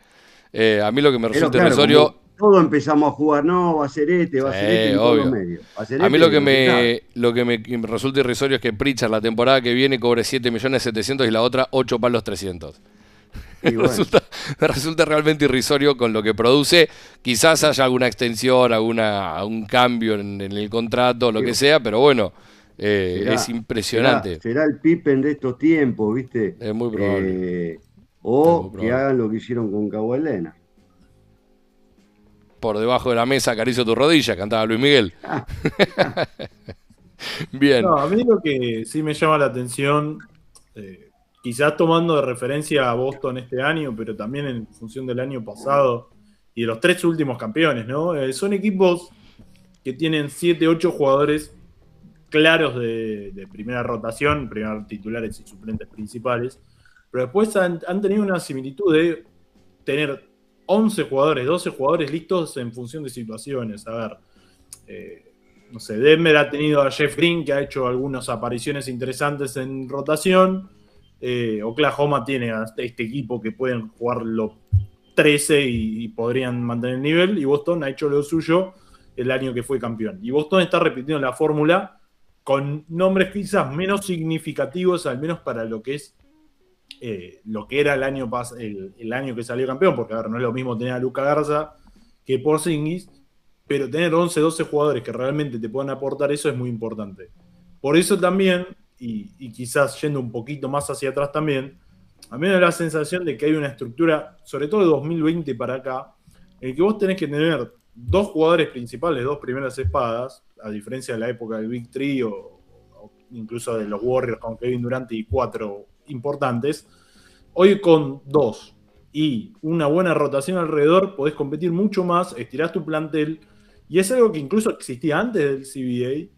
Speaker 1: A mí lo que me
Speaker 2: Pero
Speaker 1: resulta
Speaker 2: claro,
Speaker 1: irrisorio.
Speaker 2: como todos empezamos a jugar, no,
Speaker 1: Sí,
Speaker 2: va a ser este en todos los
Speaker 1: obvio.
Speaker 2: medios. Va a ser
Speaker 1: A mí lo
Speaker 2: este,
Speaker 1: que
Speaker 2: no se sabe.
Speaker 1: me resulta irrisorio es que Pritchard la temporada que viene cobre 7.700.000 y la otra 8 palos 300.
Speaker 2: Y bueno,
Speaker 1: Me resulta realmente irrisorio con lo que produce. Quizás haya alguna extensión, algún cambio en el contrato, lo que
Speaker 2: digo,
Speaker 1: sea, pero bueno, es
Speaker 2: será,
Speaker 1: impresionante.
Speaker 2: será el Pippen de estos tiempos, ¿viste?
Speaker 1: Es muy probable.
Speaker 2: Eh,
Speaker 1: Es muy
Speaker 2: o que
Speaker 1: probable.
Speaker 2: hagan lo que hicieron con Kawhi Leonard.
Speaker 1: Por debajo de la mesa acaricio tu rodilla, cantaba Luis Miguel.
Speaker 2: Ah,
Speaker 1: Bien.
Speaker 3: No, a mí lo que sí me llama la atención, eh, quizás tomando de referencia a Boston este año, pero también en función del año pasado y de los tres últimos campeones, ¿no? Son equipos que tienen 7, 8 jugadores claros de primera rotación, primer titulares y suplentes principales, pero después han tenido una similitud de tener 11 jugadores, 12 jugadores listos en función de situaciones. A ver, no sé, Denver ha tenido a Jeff Green, que ha hecho algunas apariciones interesantes en rotación. Oklahoma tiene a este equipo que pueden jugar los 13 y podrían mantener el nivel. Y Boston ha hecho lo suyo el año que fue campeón. Y Boston está repitiendo la fórmula con nombres quizás menos significativos, al menos para lo que es lo que era el año que salió campeón, porque a ver, no es lo mismo tener a Luka Garza que Porzingis, pero tener 11, 12 jugadores que realmente te puedan aportar eso es muy importante. Por eso también, y quizás yendo un poquito más hacia atrás también, a mí me da la sensación de que hay una estructura, sobre todo de 2020 para acá, en el que vos tenés que tener dos jugadores principales, dos primeras espadas, a diferencia de la época del Big Three o incluso de los Warriors con Kevin Durant y cuatro importantes. Hoy con dos y una buena rotación alrededor podés competir mucho más, estirás tu plantel y es algo que incluso existía antes del CBA,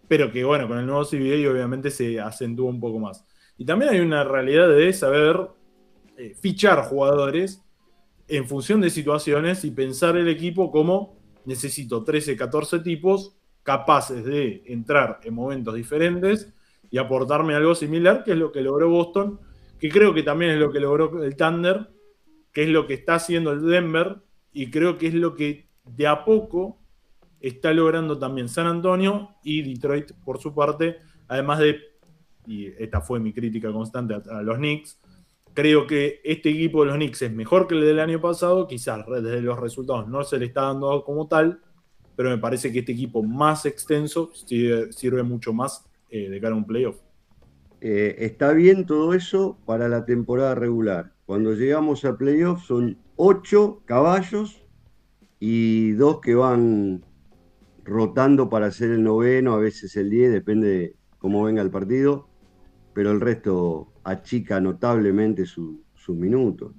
Speaker 3: pero que bueno, con el nuevo CBA obviamente se acentúa un poco más. Y también hay una realidad de saber fichar jugadores en función de situaciones y pensar el equipo como necesito 13, 14 tipos capaces de entrar en momentos diferentes y aportarme algo similar, que es lo que logró Boston, que creo que también es lo que logró el Thunder, que es lo que está haciendo el Denver, y creo que es lo que de a poco está logrando también San Antonio y Detroit por su parte, además de, y esta fue mi crítica constante a los Knicks, creo que este equipo de los Knicks es mejor que el del año pasado, quizás desde los resultados no se le está dando como tal, pero me parece que este equipo más extenso sirve mucho más de cara a un playoff.
Speaker 2: está bien todo eso para la temporada regular. Cuando llegamos a playoffs son 8 caballos y dos que van rotando para ser el noveno, a veces el 10, depende de cómo venga el partido, pero el resto achica notablemente sus minutos.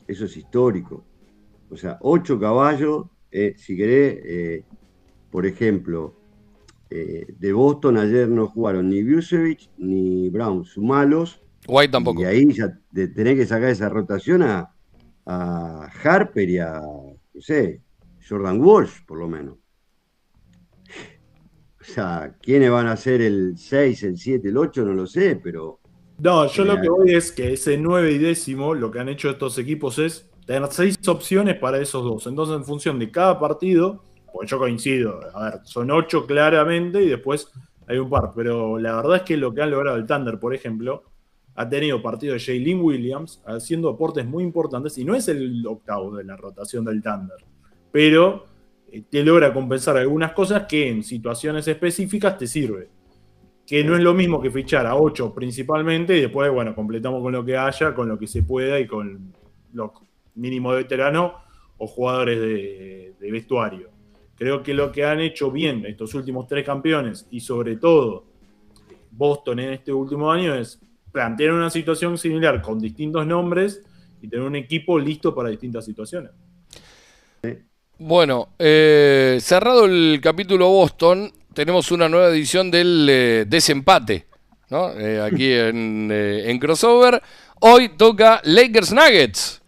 Speaker 2: Eso es histórico. O sea, 8 caballos Si querés, por ejemplo, de Boston ayer no jugaron ni Vucevic ni Brown, sumalos,
Speaker 1: White
Speaker 2: y
Speaker 1: tampoco.
Speaker 2: ahí ya tenés que sacar esa rotación a Harper y a, no sé, Jordan Walsh, por lo menos. O sea, quiénes van a ser el 6, el 7, el 8, no lo sé, pero
Speaker 3: No, yo lo que
Speaker 2: eh,
Speaker 3: voy es que ese 9 y décimo, lo que han hecho estos equipos es tener 6 opciones para esos dos. Entonces, en función de cada partido, pues yo coincido, a ver, son 8 claramente y después hay un par. Pero la verdad es que lo que han logrado el Thunder, por ejemplo, ha tenido partido de Jalen Williams haciendo aportes muy importantes y no es el octavo de la rotación del Thunder, pero te logra compensar algunas cosas que en situaciones específicas te sirve, que no es lo mismo que fichar a 8 principalmente y después, bueno, completamos con lo que haya, con lo que se pueda y con lo mínimo de veterano o jugadores de vestuario. Creo que lo que han hecho bien estos últimos 3 campeones y sobre todo Boston en este último año es plantear una situación similar con distintos nombres y tener un equipo listo para distintas situaciones.
Speaker 1: Bueno, cerrado el capítulo Boston, tenemos una nueva edición del desempate, ¿no? Aquí en Crossover. Hoy toca Lakers Nuggets,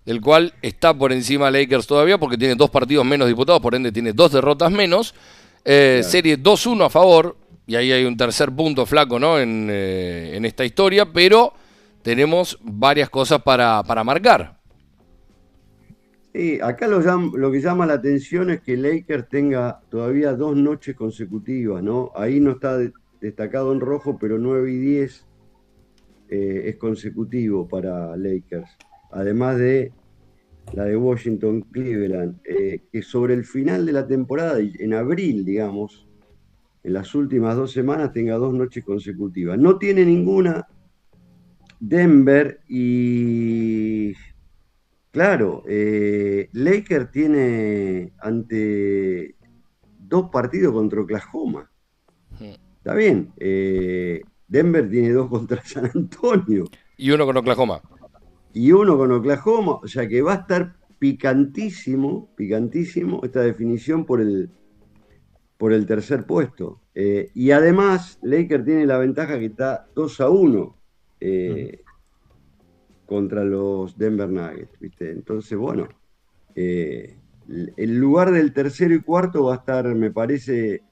Speaker 1: del cual está por encima Lakers todavía porque tiene 2 partidos menos disputados, por ende tiene 2 derrotas menos.
Speaker 2: claro.
Speaker 1: Serie 2-1 a favor, y ahí hay un tercer punto flaco, ¿no? En esta historia, pero tenemos varias cosas para marcar.
Speaker 2: Sí, acá lo que llama la atención es que Lakers tenga todavía 2 noches consecutivas, ¿no? Ahí no está destacado en rojo, pero 9 y 10 es consecutivo para Lakers. Además de la de Washington Cleveland, que sobre el final de la temporada, en abril, digamos, en las últimas 2 semanas, tenga 2 noches consecutivas. No tiene ninguna Denver y claro, Lakers tiene ante 2 partidos contra Oklahoma. Está bien. Denver tiene 2 contra San Antonio
Speaker 1: Y uno con Oklahoma.
Speaker 2: y 1 con Oklahoma. O sea que va a estar picantísimo, picantísimo esta definición por el tercer puesto. Y además, Lakers tiene la ventaja que está 2-1 contra los Denver Nuggets, ¿viste? Entonces, bueno, el lugar del tercero y cuarto va a estar, me parece,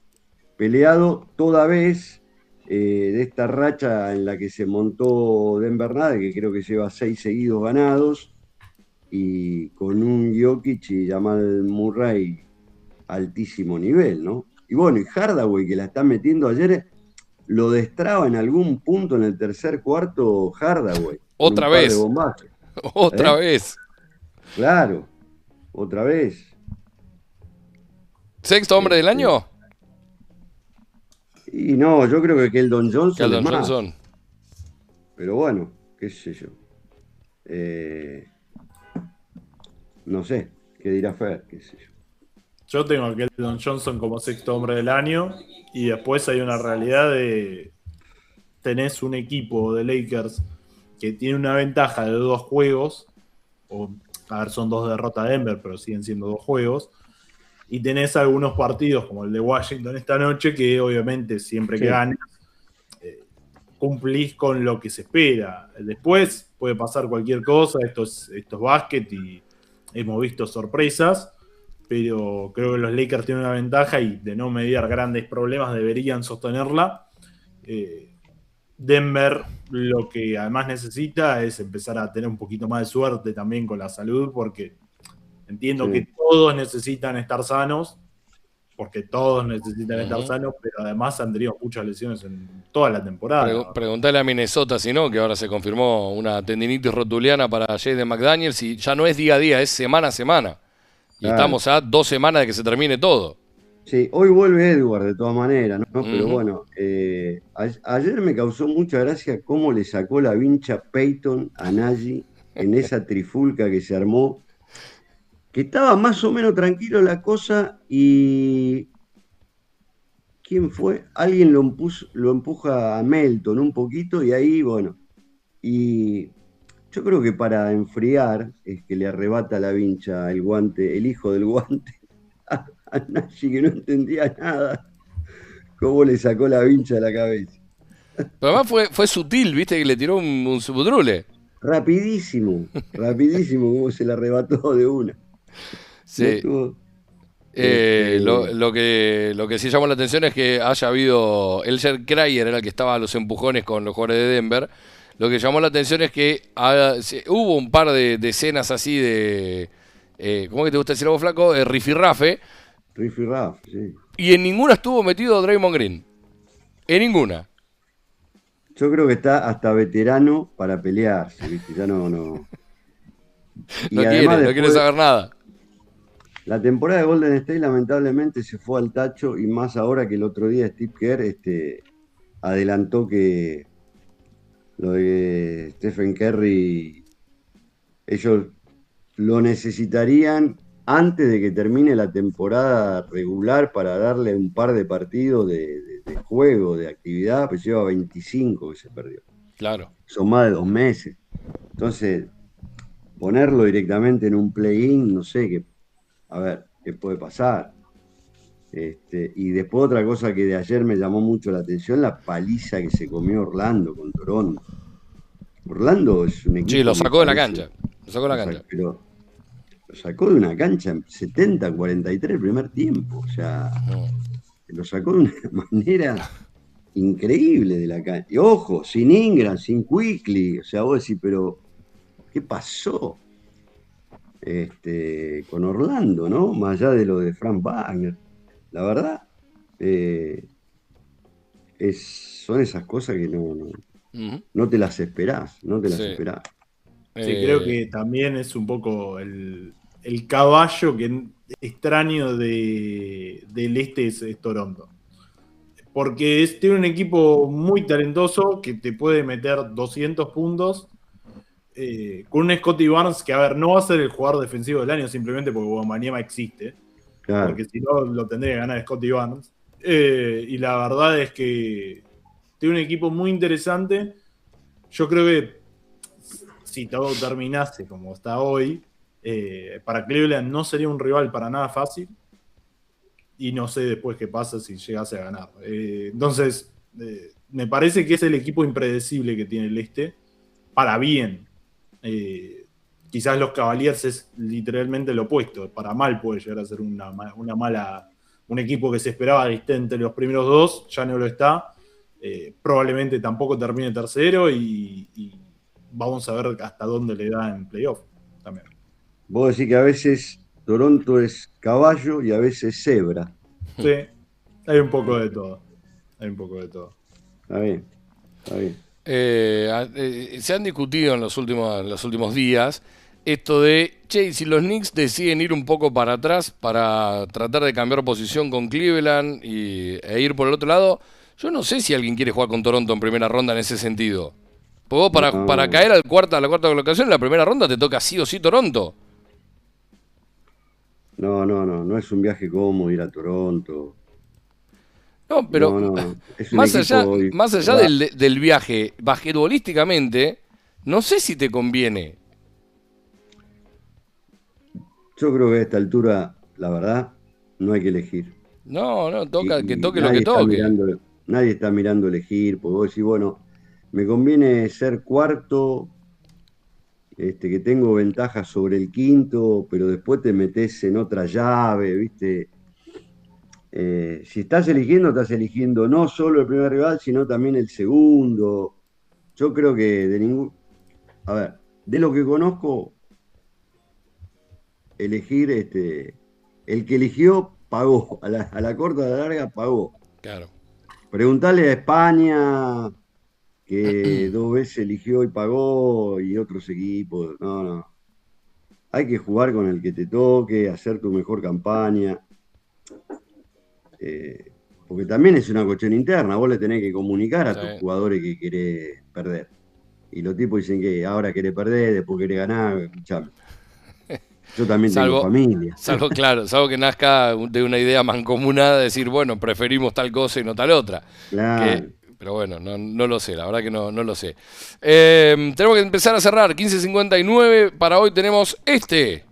Speaker 2: peleado toda vez de esta racha en la que se montó Denver Nuggets, que creo que lleva 6 seguidos ganados, y con un Jokic y Jamal Murray altísimo nivel, ¿no? Y bueno, y Hardaway, que la está metiendo ayer, lo destraba en algún punto en el tercer cuarto Hardaway, con un
Speaker 1: Otra
Speaker 2: par de
Speaker 1: vez.
Speaker 2: bombazos.
Speaker 1: Otra
Speaker 2: ¿Eh?
Speaker 1: vez.
Speaker 2: Claro, otra vez.
Speaker 1: ¿Sexto hombre del
Speaker 2: Este,
Speaker 1: año?
Speaker 2: y no, yo creo que Keldon Johnson es
Speaker 1: Keldon
Speaker 2: más,
Speaker 1: Johnson.
Speaker 2: pero bueno, qué sé yo. Eh, no sé, qué dirá Fer, qué sé yo.
Speaker 3: Yo tengo a Keldon Johnson como sexto hombre del año y después hay una realidad de tenés un equipo de Lakers que tiene una ventaja de 2 juegos, o a ver, son 2 derrotas de Denver, pero siguen siendo 2 juegos, y tenés algunos partidos como el de Washington esta noche que obviamente siempre que
Speaker 2: Sí,
Speaker 3: ganas cumplís con lo que se espera. Después puede pasar cualquier cosa, esto es básquet y hemos visto sorpresas, pero creo que los Lakers tienen una ventaja y de no mediar grandes problemas deberían sostenerla. Eh, Denver lo que además necesita es empezar a tener un poquito más de suerte también con la salud, porque entiendo que
Speaker 2: sí.
Speaker 3: todos necesitan estar sanos, porque todos necesitan estar
Speaker 1: Ujú.
Speaker 3: sanos, pero además han tenido muchas lesiones en toda la temporada.
Speaker 1: Preguntale a Minnesota si no, que ahora se confirmó una tendinitis rotuliana para Jaden McDaniels y ya no es día a día, es semana a semana. Y
Speaker 2: Claro.
Speaker 1: estamos a 2 semanas de que se termine todo.
Speaker 2: Sí, hoy vuelve Edward de todas maneras, ¿no? Pero
Speaker 1: Ujú.
Speaker 2: bueno, ayer me causó mucha gracia cómo le sacó la vincha Peyton a Nagy en esa trifulca que se armó, que estaba más o menos tranquilo la cosa y ¿quién fue? Alguien lo empuja a Melton un poquito y ahí, bueno, y yo creo que para enfriar es que le arrebata la vincha el guante, el hijo del guante, a Nagy, que no entendía nada, cómo le sacó la vincha de la cabeza.
Speaker 1: Pero además fue sutil, viste, que le tiró un subutrule.
Speaker 2: Rapidísimo, rapidísimo, cómo se la arrebató de una. No
Speaker 1: Sí.
Speaker 2: tuvo. Este,
Speaker 1: Lo que sí llamó la atención es que haya habido. Elger Krayer era el que estaba a los empujones con los jugadores de Denver. Lo que llamó la atención es que hubo un par de escenas así de. ¿Cómo que te gusta decir algo, flaco? Rifirrafe.
Speaker 2: Riff y Raff, sí.
Speaker 1: Y en ninguna estuvo metido Draymond Green. En ninguna.
Speaker 2: Yo creo que está hasta veterano para pelearse, ¿viste? Ya no. Y
Speaker 1: No
Speaker 2: además
Speaker 1: quiere, no quiere
Speaker 2: después,
Speaker 1: saber nada.
Speaker 2: la temporada de Golden State lamentablemente se fue al tacho y más ahora que el otro día Steve Kerr adelantó que lo de Stephen Curry, ellos lo necesitarían antes de que termine la temporada regular para darle un par de partidos de juego, de actividad, pues lleva 25 que se perdió.
Speaker 1: Claro.
Speaker 2: Son más de 2 meses. Entonces, ponerlo directamente en un play-in, no sé qué, a ver, qué puede pasar. Y después otra cosa que de ayer me llamó mucho la atención, la paliza que se comió Orlando con Toronto. Orlando es un
Speaker 1: Sí,
Speaker 2: equipo
Speaker 1: lo
Speaker 2: que me
Speaker 1: sacó de la
Speaker 2: parece,
Speaker 1: cancha. Lo sacó de la cancha.
Speaker 2: pero lo sacó de una cancha en 70-43 el primer tiempo. O sea, lo sacó de una manera increíble de la cancha. Y ojo, sin Ingram, sin Quickly. O sea, vos decís, pero ¿qué pasó? Con Orlando, ¿no? Más allá de lo de Frank Wagner. La verdad, eh, son esas cosas que
Speaker 1: Ujú.
Speaker 2: no te las esperás, no te las
Speaker 1: Sí.
Speaker 2: esperás.
Speaker 3: Sí, creo
Speaker 1: Eh,
Speaker 3: que también es un poco el caballo que extraño del este es Toronto. Porque tiene un equipo muy talentoso que te puede meter 200 puntos. Con un Scotty Barnes que, a ver, no va a ser el jugador defensivo del año simplemente porque Wembanyama existe.
Speaker 2: Claro.
Speaker 3: Porque si no, lo tendría que ganar Scotty Barnes. Y la verdad es que tiene un equipo muy interesante. Yo creo que si todo terminase como está hoy, para Cleveland no sería un rival para nada fácil. Y no sé después qué pasa si llegase a ganar. Entonces, me parece que es el equipo impredecible que tiene el este, para bien. Quizás los Cavaliers es literalmente lo opuesto, para mal puede llegar a ser una mala. Un equipo que se esperaba que esté entre los primeros dos, ya no lo está. Probablemente tampoco termine tercero y vamos a ver hasta dónde le da en playoff también.
Speaker 2: Vos decís que a veces Toronto es caballo y a veces cebra.
Speaker 3: Sí, hay un poco de todo. Hay un poco de todo.
Speaker 2: Está bien, está bien.
Speaker 1: Se han discutido en los últimos días esto de, che, si los Knicks deciden ir un poco para atrás para tratar de cambiar posición con Cleveland e ir por el otro lado, yo no sé si alguien quiere jugar con Toronto en primera ronda en ese sentido. Porque vos para
Speaker 2: No,
Speaker 1: caer a la cuarta colocación en la primera ronda te toca sí o sí Toronto.
Speaker 2: no es un viaje cómodo ir a Toronto.
Speaker 1: No, pero
Speaker 2: No, es un equipo.
Speaker 1: más allá del viaje, basquetbolísticamente, no sé si te conviene.
Speaker 2: Yo creo que a esta altura, la verdad, no hay que elegir.
Speaker 1: No, que
Speaker 2: Y
Speaker 1: toque lo que toque.
Speaker 2: nadie está mirando elegir, porque vos decís, bueno, me conviene ser cuarto, que tengo ventaja sobre el quinto, pero después te metes en otra llave, ¿viste? Si estás eligiendo no solo el primer rival, sino también el segundo. Yo creo que a ver, de lo que conozco, elegir, el que eligió pagó, a la corta, a la larga pagó.
Speaker 1: Claro.
Speaker 2: Preguntale a España, que 2 veces eligió y pagó, y otros equipos. No. Hay que jugar con el que te toque, hacer tu mejor campaña. Porque también es una cuestión interna. Vos le tenés que comunicar a tus
Speaker 1: Sí.
Speaker 2: jugadores que querés perder. Y los tipos dicen que ahora querés perder, después querés ganar. Escuchame. Yo también tengo
Speaker 1: Salvo,
Speaker 2: familia.
Speaker 1: salvo que nazca de una idea mancomunada de decir, bueno, preferimos tal cosa y no tal otra.
Speaker 2: Claro.
Speaker 1: Pero bueno, no lo sé, la verdad que no lo sé. Tenemos que empezar a cerrar. 15:59. Para hoy tenemos este.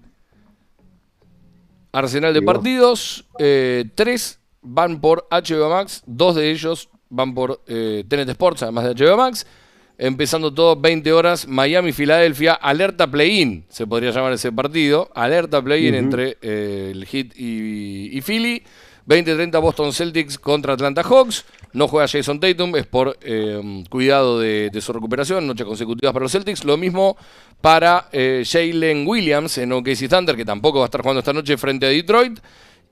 Speaker 1: arsenal de
Speaker 2: ¿Y vos?
Speaker 1: partidos. 3 van por HBO Max, 2 de ellos van por TNT Sports, además de HBO Max. Empezando todo 20 horas, Miami-Filadelfia, alerta play-in, se podría llamar ese partido. Alerta play-in entre el Heat y Philly. 20:30 Boston Celtics contra Atlanta Hawks. No juega Jason Tatum, es por cuidado de su recuperación, noches consecutivas para los Celtics. Lo mismo para Jalen Williams en OKC Thunder, que tampoco va a estar jugando esta noche frente a Detroit.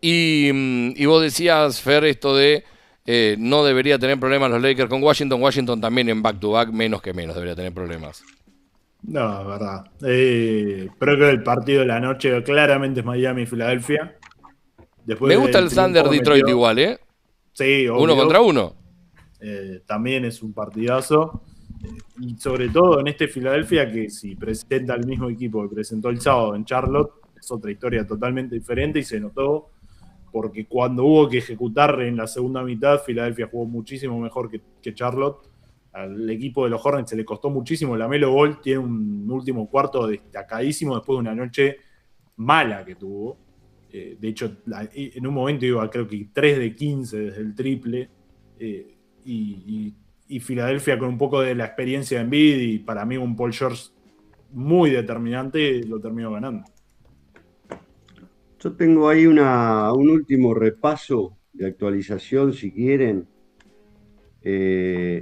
Speaker 1: Y vos decías, Fer, esto de no debería tener problemas los Lakers con Washington. Washington también en back-to-back, menos que menos debería tener problemas.
Speaker 3: No, es verdad. Pero que el partido de la noche claramente es Miami-Filadelfia.
Speaker 1: Me gusta el Thunder Detroit igual, ¿eh?
Speaker 3: Sí, obvio.
Speaker 1: 1 contra 1.
Speaker 3: También es un partidazo. Y sobre todo en este Filadelfia, que si presenta el mismo equipo que presentó el sábado en Charlotte, es otra historia totalmente diferente y se notó porque cuando hubo que ejecutar en la segunda mitad, Filadelfia jugó muchísimo mejor que Charlotte. Al equipo de los Hornets se le costó muchísimo. LaMelo Ball tiene un último cuarto destacadísimo después de una noche mala que tuvo. De hecho, en un momento iba creo que 3 de 15 desde el triple. Y Filadelfia con un poco de la experiencia de Embiid y para mí un Paul George muy determinante lo terminó ganando.
Speaker 2: Yo tengo ahí un último repaso de actualización, si quieren,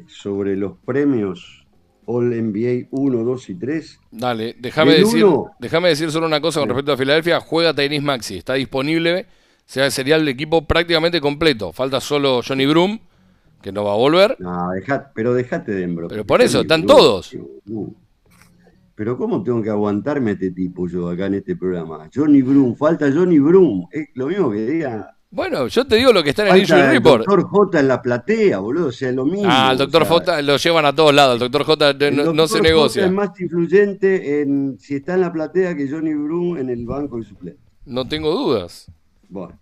Speaker 2: sobre los premios All NBA 1, 2 y 3.
Speaker 1: Dale, déjame decir solo una cosa con respecto a Filadelfia. Juega Tyrese Maxey, está disponible. Sería el equipo prácticamente completo. Falta solo Johnny Broome, que no va a volver.
Speaker 2: No, dejate de embro.
Speaker 1: Pero por eso, están todos.
Speaker 2: Pero ¿cómo tengo que aguantarme a este tipo yo acá en este programa? Johnny Broome, falta Johnny Broome. Es lo mismo que diga.
Speaker 1: Bueno, yo te digo lo que está en el
Speaker 2: Falta
Speaker 1: Injury Report.
Speaker 2: El Dr. J en la platea, boludo. O sea, es lo mismo.
Speaker 1: El Dr. J lo llevan a todos lados. El Dr. J no se negocia.
Speaker 2: El Dr. J es más influyente si está en la platea que Johnny Broome en el banco de suplente.
Speaker 1: No tengo dudas.
Speaker 2: Bueno.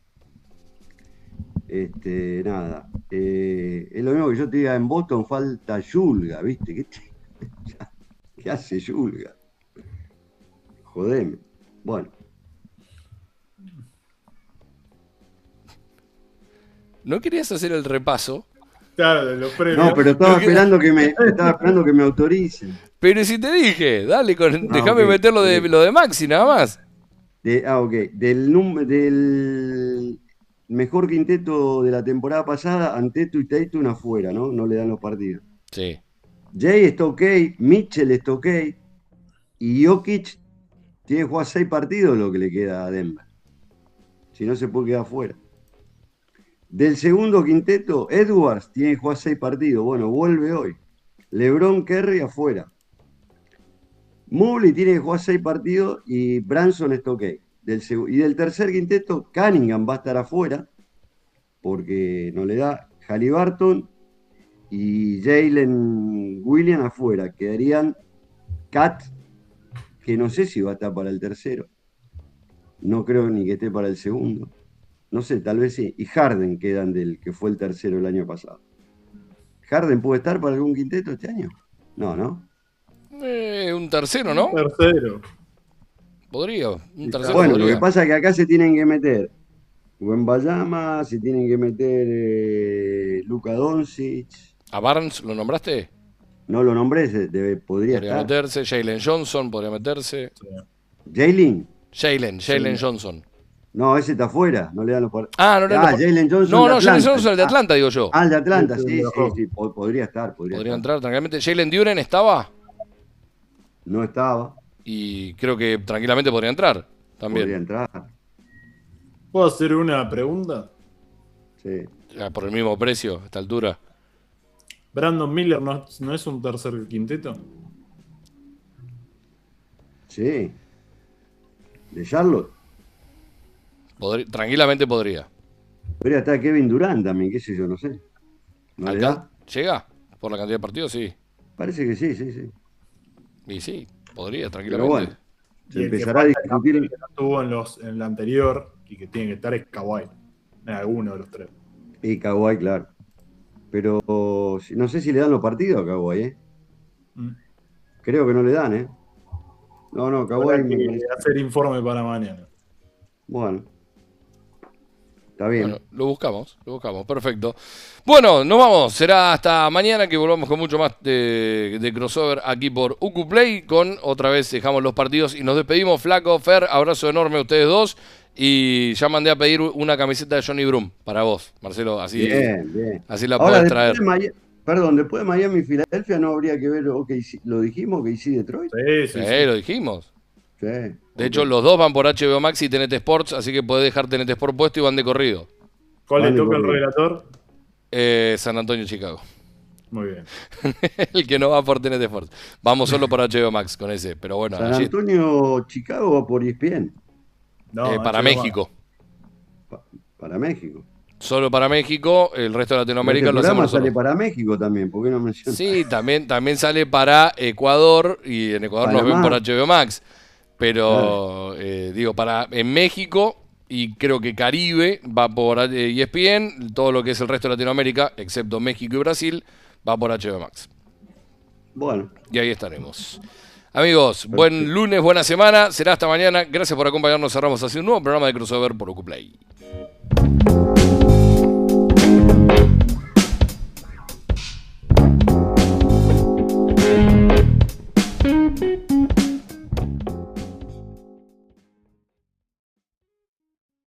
Speaker 2: Nada. Es lo mismo que yo te diga, en Boston falta Yulga, ¿viste? ¿Qué hace Yulga? Jodeme. Bueno.
Speaker 1: ¿No querías hacer el repaso?
Speaker 3: Claro, de los premios.
Speaker 2: No, pero estaba esperando que me autoricen.
Speaker 1: Pero si te dije, dale, déjame meter lo de Maxi, nada más.
Speaker 2: Ok. Del mejor quinteto de la temporada pasada, Anteto y Tatum afuera, ¿no? No le dan los partidos.
Speaker 1: Sí.
Speaker 2: Jay está ok, Mitchell está ok, y Jokic tiene que jugar 6 partidos lo que le queda a Denver. Si no, se puede quedar afuera. Del segundo quinteto, Edwards tiene que jugar 6 partidos. Bueno, vuelve hoy. LeBron, Curry afuera. Mobley tiene que jugar 6 partidos y Branson está ok. Y del tercer quinteto, Cunningham va a estar afuera porque no le da. Haliburton y Jalen Williams afuera. Quedarían Cat, que no sé si va a estar para el tercero. No creo ni que esté para el segundo. No sé, tal vez sí. Y Harden quedan del que fue el tercero el año pasado. ¿Harden puede estar para algún quinteto este año? No, ¿no?
Speaker 1: Un tercero, ¿no?
Speaker 3: Un tercero.
Speaker 1: Podría. Un tercero
Speaker 2: bueno,
Speaker 1: podría.
Speaker 2: lo que pasa es que acá se tienen que meter Wembanyama, se tienen que meter Luka Doncic.
Speaker 1: ¿A Barnes lo nombraste?
Speaker 2: No lo nombré, podría
Speaker 1: Podría
Speaker 2: estar.
Speaker 1: meterse. Jalen Johnson podría meterse.
Speaker 2: Jalen
Speaker 1: Johnson.
Speaker 2: No, ese está afuera, no le dan los partidos.
Speaker 1: Jalen
Speaker 2: Johnson.
Speaker 1: Jalen Johnson, el de Atlanta, digo yo.
Speaker 2: El de Atlanta, sí, podría estar.
Speaker 1: Podría entrar tranquilamente. Jalen Duren estaba.
Speaker 2: No estaba.
Speaker 1: Y creo que tranquilamente podría entrar también.
Speaker 2: Podría entrar.
Speaker 3: ¿Puedo hacer una pregunta?
Speaker 2: Sí.
Speaker 1: Por el mismo precio, a esta altura.
Speaker 3: ¿Brandon Miller no es un tercer quinteto?
Speaker 2: Sí. ¿De Charlotte?
Speaker 1: Tranquilamente podría.
Speaker 2: Podría estar Kevin Durant también, qué sé yo, no sé. ¿No le da?
Speaker 1: ¿Llega? Por la cantidad de partidos, sí.
Speaker 2: Parece que sí.
Speaker 1: Y sí, podría, tranquilamente.
Speaker 2: Pero bueno, se empezará a discutir.
Speaker 3: Que no estuvo en el anterior y que tiene que estar es Kawhi. En alguno de los tres.
Speaker 2: Y Kawhi, claro. Pero no sé si le dan los partidos a Kawhi, ¿eh? Creo que no le dan, ¿eh? No, Kawhi.
Speaker 3: Habrá que hacer informe para mañana.
Speaker 2: Bueno, Está bien.
Speaker 1: Bueno, lo buscamos, perfecto. Bueno, nos vamos, será hasta mañana que volvamos con mucho más de crossover aquí por UQ Play, con otra vez dejamos los partidos y nos despedimos. Flaco, Fer, abrazo enorme a ustedes dos, y ya mandé a pedir una camiseta de Johnny Broom para vos, Marcelo, así,
Speaker 2: Bien.
Speaker 1: así la
Speaker 2: Ahora,
Speaker 1: podés traer.
Speaker 2: después de Miami y Filadelfia no habría que ver OKC, ¿lo dijimos, OKC Detroit?
Speaker 3: Sí.
Speaker 1: Lo dijimos.
Speaker 2: Sí.
Speaker 1: De hecho, los dos van por HBO Max y TNT Sports, así que podés dejar TNT Sport puesto y van de corrido.
Speaker 3: ¿Cuál le toca al relator?
Speaker 1: San Antonio, Chicago.
Speaker 3: Muy bien.
Speaker 1: El que no va por TNT Sports. Vamos solo por HBO Max con ese, pero bueno.
Speaker 2: San Antonio, Chicago va por ESPN.
Speaker 3: No,
Speaker 1: para México.
Speaker 2: Para México.
Speaker 1: Solo para México, el resto de Latinoamérica lo hacemos nosotros.
Speaker 2: Sale para México también, ¿por qué no mencionas?
Speaker 1: Sí, también sale para Ecuador, y en Ecuador nos ven por HBO Max. Pero, digo, en México, y creo que Caribe va por ESPN, todo lo que es el resto de Latinoamérica, excepto México y Brasil, va por HBO Max.
Speaker 2: Bueno.
Speaker 1: Y ahí estaremos. Amigos, buen lunes, buena semana, será hasta mañana. Gracias por acompañarnos, cerramos así un nuevo programa de Crossover por UQ Play.